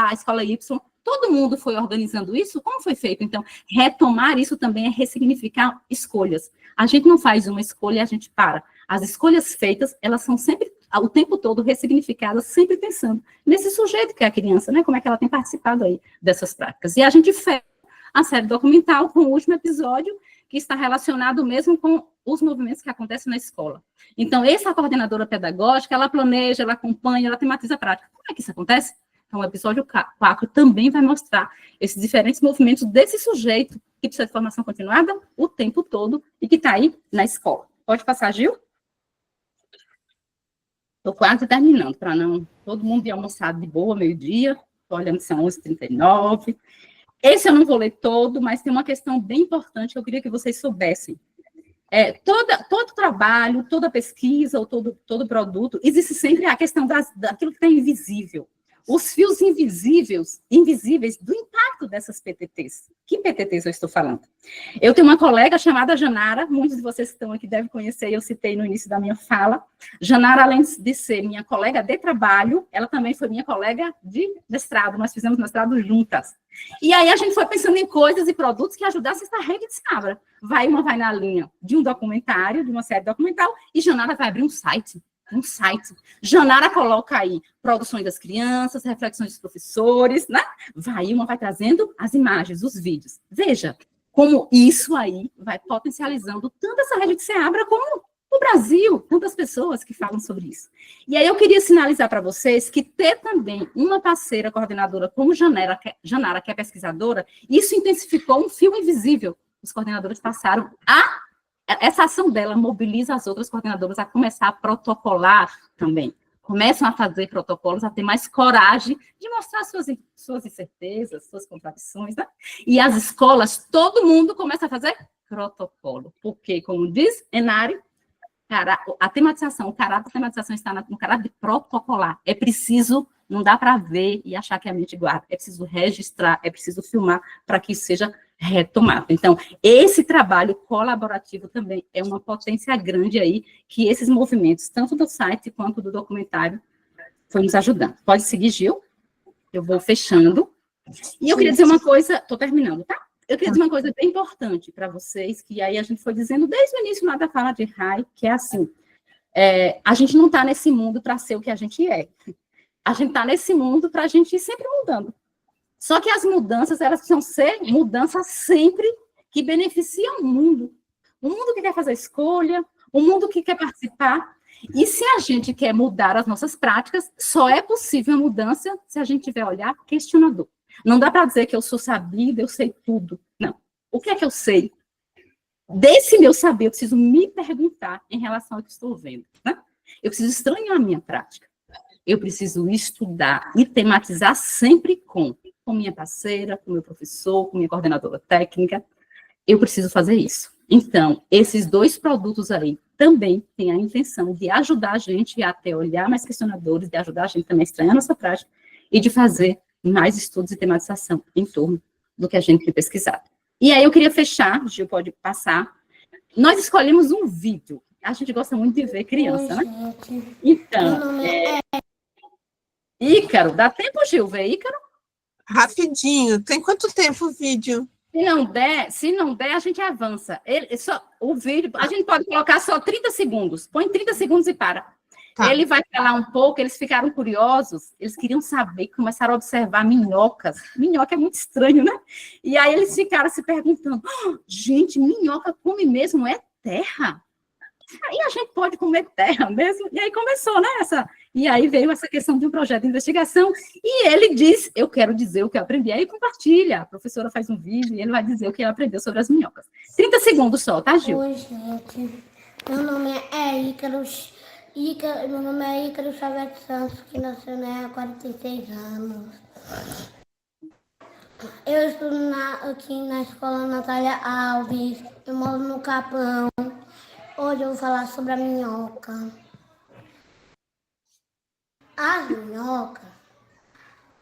I: a escola Y, todo mundo foi organizando isso? Como foi feito? Então, retomar isso também é ressignificar escolhas. A gente não faz uma escolha e a gente para. As escolhas feitas, elas são sempre, o tempo todo, ressignificadas, sempre pensando nesse sujeito que é a criança, né? Como é que ela tem participado aí dessas práticas. E a gente fez a série documental com o último episódio, que está relacionado mesmo com os movimentos que acontecem na escola. Então, essa coordenadora pedagógica, ela planeja, ela acompanha, ela tematiza a prática. Como é que isso acontece? Então, o episódio 4 também vai mostrar esses diferentes movimentos desse sujeito que precisa de formação continuada o tempo todo e que está aí na escola. Pode passar, Gil? Estou quase terminando, para não todo mundo ir almoçado de boa, meio-dia. Estou olhando que são 11h39. Esse eu não vou ler todo, mas tem uma questão bem importante que eu queria que vocês soubessem. Todo trabalho, toda pesquisa, ou todo produto, existe sempre a questão daquilo que está invisível. os fios invisíveis do impacto dessas PTTs. Que PTTs eu estou falando? Eu tenho uma colega chamada Janara, muitos de vocês que estão aqui devem conhecer, eu citei no início da minha fala. Janara, além de ser minha colega de trabalho, ela também foi minha colega de mestrado, nós fizemos mestrado juntas. E aí a gente foi pensando em coisas e produtos que ajudassem essa rede de Seabra. Uma vai na linha de um documentário, de uma série documental, e Janara vai abrir um site. Janara coloca aí produções das crianças, reflexões dos professores, né? Uma vai trazendo as imagens, os vídeos. Veja como isso aí vai potencializando tanto essa rede de Seabra como o Brasil, tantas pessoas que falam sobre isso. E aí eu queria sinalizar para vocês que ter também uma parceira coordenadora como Janara, que é pesquisadora, isso intensificou um fio invisível. Os coordenadores passaram essa ação dela mobiliza as outras coordenadoras a começar a protocolar também. Começam a fazer protocolos, a ter mais coragem de mostrar suas incertezas, suas contradições, né? E as escolas, todo mundo começa a fazer protocolo. Porque, como diz Enari, a tematização, o caráter da tematização está no caráter de protocolar. É preciso, não dá para ver e achar que a mente guarda. É preciso registrar, é preciso filmar para que isso seja retomado. Então, esse trabalho colaborativo também é uma potência grande aí, que esses movimentos, tanto do site quanto do documentário, foi nos ajudando. Pode seguir, Gil? Eu vou fechando. E eu queria dizer uma coisa, estou terminando, tá? Eu queria dizer uma coisa bem importante para vocês, que aí a gente foi dizendo desde o início lá da fala de Rai, que é assim, a gente não está nesse mundo para ser o que a gente é. A gente está nesse mundo para a gente ir sempre mudando. Só que as mudanças, elas precisam ser mudanças sempre que beneficiam o mundo. O mundo que quer fazer escolha, o mundo que quer participar. E se a gente quer mudar as nossas práticas, só é possível a mudança se a gente tiver olhar questionador. Não dá para dizer que eu sou sabida, eu sei tudo. Não. O que é que eu sei? Desse meu saber, eu preciso me perguntar em relação ao que estou vendo. Né? Eu preciso estranhar a minha prática. Eu preciso estudar e tematizar sempre com minha parceira, com meu professor, com minha coordenadora técnica. Eu preciso fazer isso. Então, esses dois produtos aí também têm a intenção de ajudar a gente a ter olhar mais questionadores, de ajudar a gente também a estranhar a nossa prática e de fazer mais estudos e tematização em torno do que a gente tem pesquisado. E aí eu queria fechar, Gil pode passar. Nós escolhemos um vídeo. A gente gosta muito de ver criança, né? Então, Ícaro, dá tempo, Gil, ver Ícaro?
A: Rapidinho. Tem quanto tempo o vídeo?
I: Se não der, a gente avança. O vídeo, a gente pode colocar só 30 segundos. Põe 30 segundos e para. Tá. Ele vai falar um pouco, eles ficaram curiosos, eles queriam saber, começaram a observar minhocas. Minhoca é muito estranho, né? E aí eles ficaram se perguntando, gente, minhoca come mesmo, é terra? E a gente pode comer terra mesmo? E aí começou, né? E aí veio essa questão de um projeto de investigação, e ele diz, eu quero dizer o que eu aprendi, aí compartilha. A professora faz um vídeo e ele vai dizer o que ele aprendeu sobre as minhocas. 30 segundos só, tá, Gil?
G: Oi, gente. Meu nome é Ícaro. Meu nome é Ícaro Xavier Santos, que nasceu há 46 anos. Eu estudo aqui na escola Natália Alves, eu moro no Capão. Hoje eu vou falar sobre a minhoca. As minhocas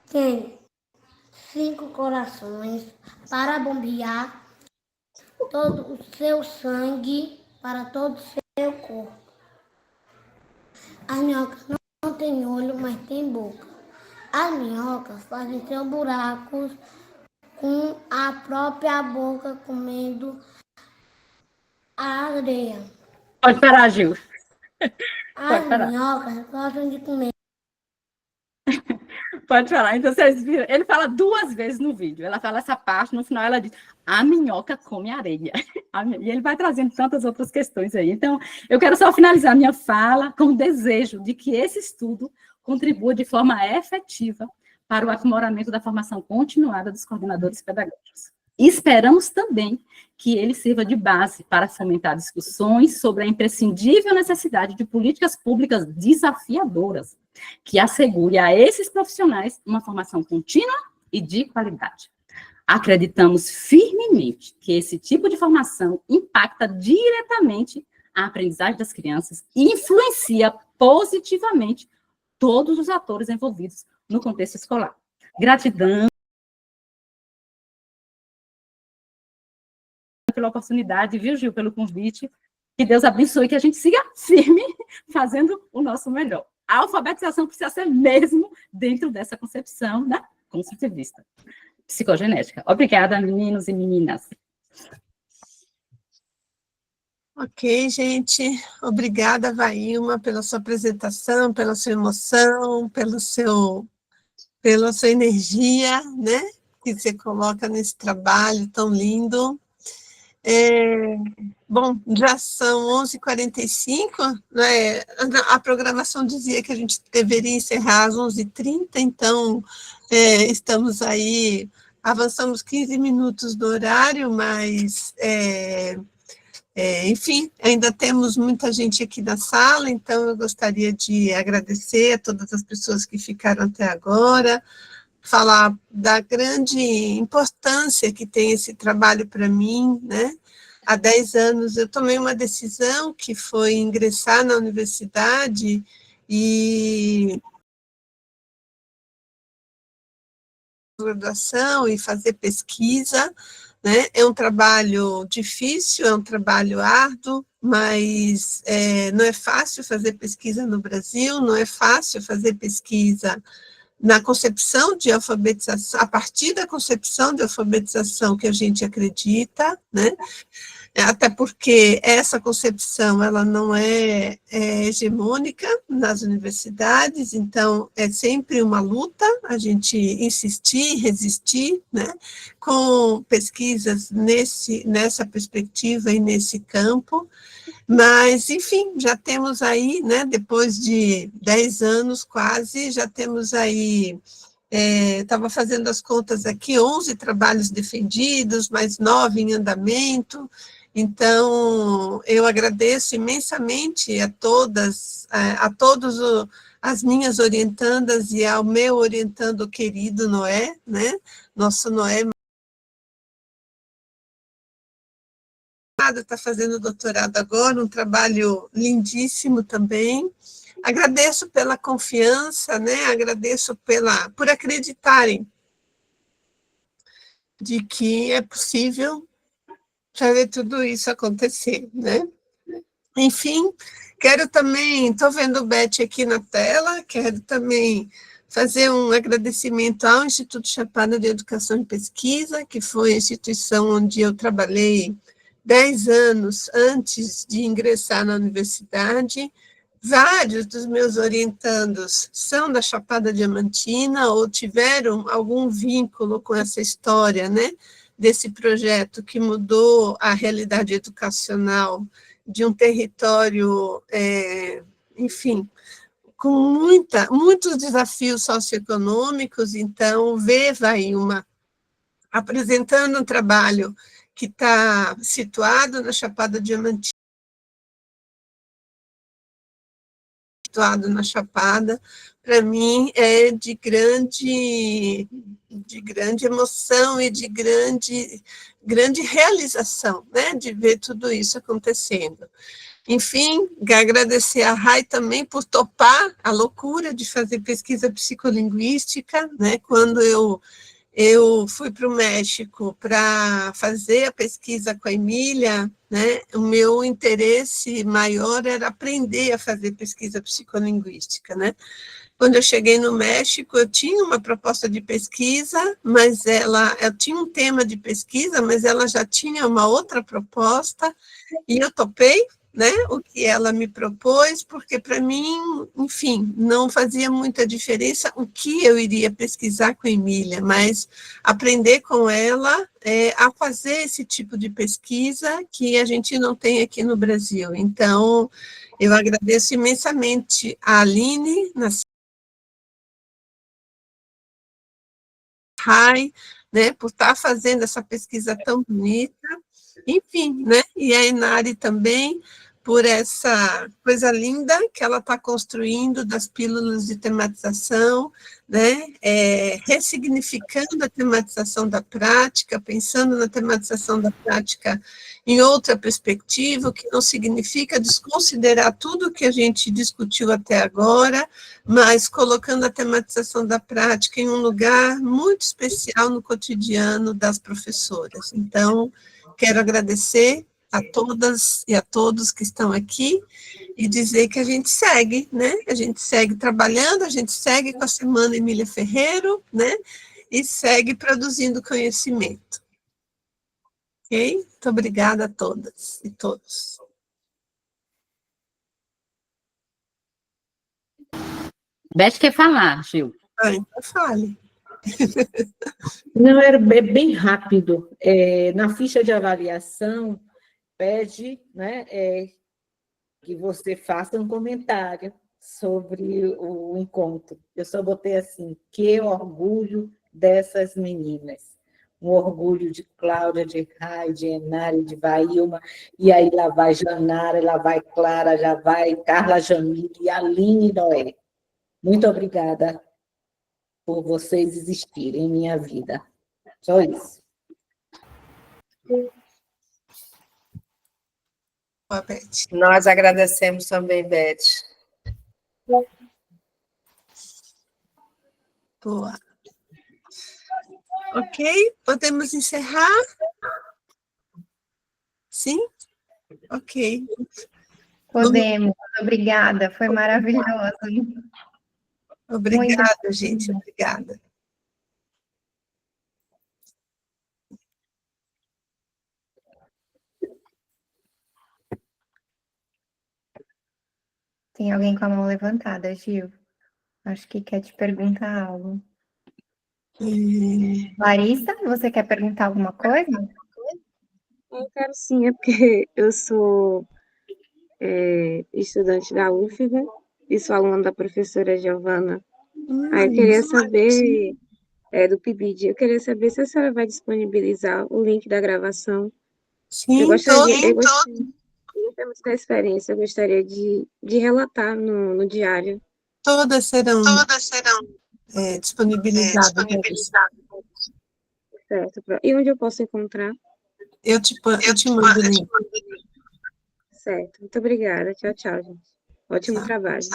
G: têm 5 corações para bombear todo o seu sangue para todo o seu corpo. As minhocas não têm olho, mas têm boca. As minhocas fazem seus buracos com a própria boca, comendo a areia.
I: Pode parar, Gil.
G: As minhocas gostam de comer.
I: Pode falar. Então, vocês viram? Ele fala 2 vezes no vídeo. Ela fala essa parte, no final ela diz, a minhoca come areia. E ele vai trazendo tantas outras questões aí. Então, eu quero só finalizar minha fala com o desejo de que esse estudo contribua de forma efetiva para o aprimoramento da formação continuada dos coordenadores pedagógicos. E esperamos também que ele sirva de base para fomentar discussões sobre a imprescindível necessidade de políticas públicas desafiadoras, que assegure a esses profissionais uma formação contínua e de qualidade. Acreditamos firmemente que esse tipo de formação impacta diretamente a aprendizagem das crianças e influencia positivamente todos os atores envolvidos no contexto escolar. Gratidão pela oportunidade, viu, Gil, pelo convite. Que Deus abençoe, que a gente siga firme, fazendo o nosso melhor. A alfabetização precisa ser mesmo dentro dessa concepção, né, construtivista, psicogenética. Obrigada, meninos e meninas.
A: Ok, gente. Obrigada, Vailma, pela sua apresentação, pela sua emoção, pela sua energia, né, que você coloca nesse trabalho tão lindo. Bom, já são 11h45, né? A programação dizia que a gente deveria encerrar às 11h30, então estamos aí, avançamos 15 minutos do horário, mas, enfim, ainda temos muita gente aqui na sala, então eu gostaria de agradecer a todas as pessoas que ficaram até agora, falar da grande importância que tem esse trabalho para mim, né? Há 10 anos eu tomei uma decisão que foi ingressar na universidade e graduação e fazer pesquisa, né? É um trabalho difícil, é um trabalho árduo, mas não é fácil fazer pesquisa no Brasil, não é fácil fazer pesquisa na concepção de alfabetização, a partir da concepção de alfabetização que a gente acredita, né? Até porque essa concepção ela não é hegemônica nas universidades, então é sempre uma luta, a gente insistir, resistir, né, com pesquisas nessa perspectiva e nesse campo, mas, enfim, já temos aí, né, depois de 10 anos quase, já temos aí, estava fazendo as contas aqui, 11 trabalhos defendidos, mais 9 em andamento. Então, eu agradeço imensamente a todas, a todos as minhas orientandas e ao meu orientando querido Noé, né, nosso Noé, está fazendo doutorado agora, um trabalho lindíssimo também. Agradeço pela confiança, né? Agradeço por acreditarem de que é possível fazer tudo isso acontecer, né? Enfim, quero também, estou vendo o Beth aqui na tela, quero também fazer um agradecimento ao Instituto Chapada de Educação e Pesquisa, que foi a instituição onde eu trabalhei 10 anos antes de ingressar na universidade. Vários dos meus orientandos são da Chapada Diamantina ou tiveram algum vínculo com essa história, né, desse projeto que mudou a realidade educacional de um território, enfim, com muitos desafios socioeconômicos. Então, ver Vailma apresentando um trabalho que está situado na Chapada Diamantina, situado na Chapada, para mim é de grande emoção e de grande realização, né, de ver tudo isso acontecendo. Enfim, agradecer a Rai também por topar a loucura de fazer pesquisa psicolinguística, né, quando eu fui para o México para fazer a pesquisa com a Emília, né, o meu interesse maior era aprender a fazer pesquisa psicolinguística, né. Quando eu cheguei no México, eu tinha uma proposta de pesquisa, mas eu tinha um tema de pesquisa, mas ela já tinha uma outra proposta, e eu topei, né, o que ela me propôs, porque para mim, enfim, não fazia muita diferença o que eu iria pesquisar com a Emília, mas aprender com ela a fazer esse tipo de pesquisa que a gente não tem aqui no Brasil. Então, eu agradeço imensamente a Aline, Rai, né, por estar fazendo essa pesquisa tão bonita, enfim, né, e a Inari também, por essa coisa linda que ela está construindo das pílulas de tematização, né? Ressignificando a tematização da prática, pensando na tematização da prática em outra perspectiva, o que não significa desconsiderar tudo que a gente discutiu até agora, mas colocando a tematização da prática em um lugar muito especial no cotidiano das professoras. Então, quero agradecer a todas e a todos que estão aqui e dizer que a gente segue, né? A gente segue trabalhando, a gente segue com a Semana Emília Ferreiro, né? E segue produzindo conhecimento. Ok? Muito obrigada a todas e todos.
I: Beth quer falar, Gil.
A: Então fale.
J: Não, era bem rápido. Na ficha de avaliação, pede, né, que você faça um comentário sobre o encontro. Eu só botei assim, que orgulho dessas meninas. Um orgulho de Cláudia, de Rai, de Enari, de Vailma, e aí lá vai Janara, lá vai Clara, já vai Carla Jamile e Aline Noé. Muito obrigada por vocês existirem em minha vida. Só isso.
A: Boa, Beth.
C: Nós agradecemos também, Beth.
A: Boa. Ok? Podemos encerrar? Sim? Ok.
K: Podemos, obrigada, foi maravilhoso.
A: Obrigada, gente, obrigada.
K: Tem alguém com a mão levantada, Gil. Acho que quer te perguntar algo. Larissa, você quer perguntar alguma coisa?
L: Eu quero sim, é porque eu sou estudante da UFBA e sou aluna da professora Giovana. Aí eu queria saber, do PIBID, eu queria saber se a senhora vai disponibilizar o link da gravação.
A: Sim,
L: eu gostaria muito da experiência, eu gostaria de relatar no diário.
A: Todas serão disponibilizadas.
L: Certo. E onde eu posso encontrar?
A: Eu te mando o link.
L: Certo. Muito obrigada. Tchau, tchau, gente. Ótimo trabalho.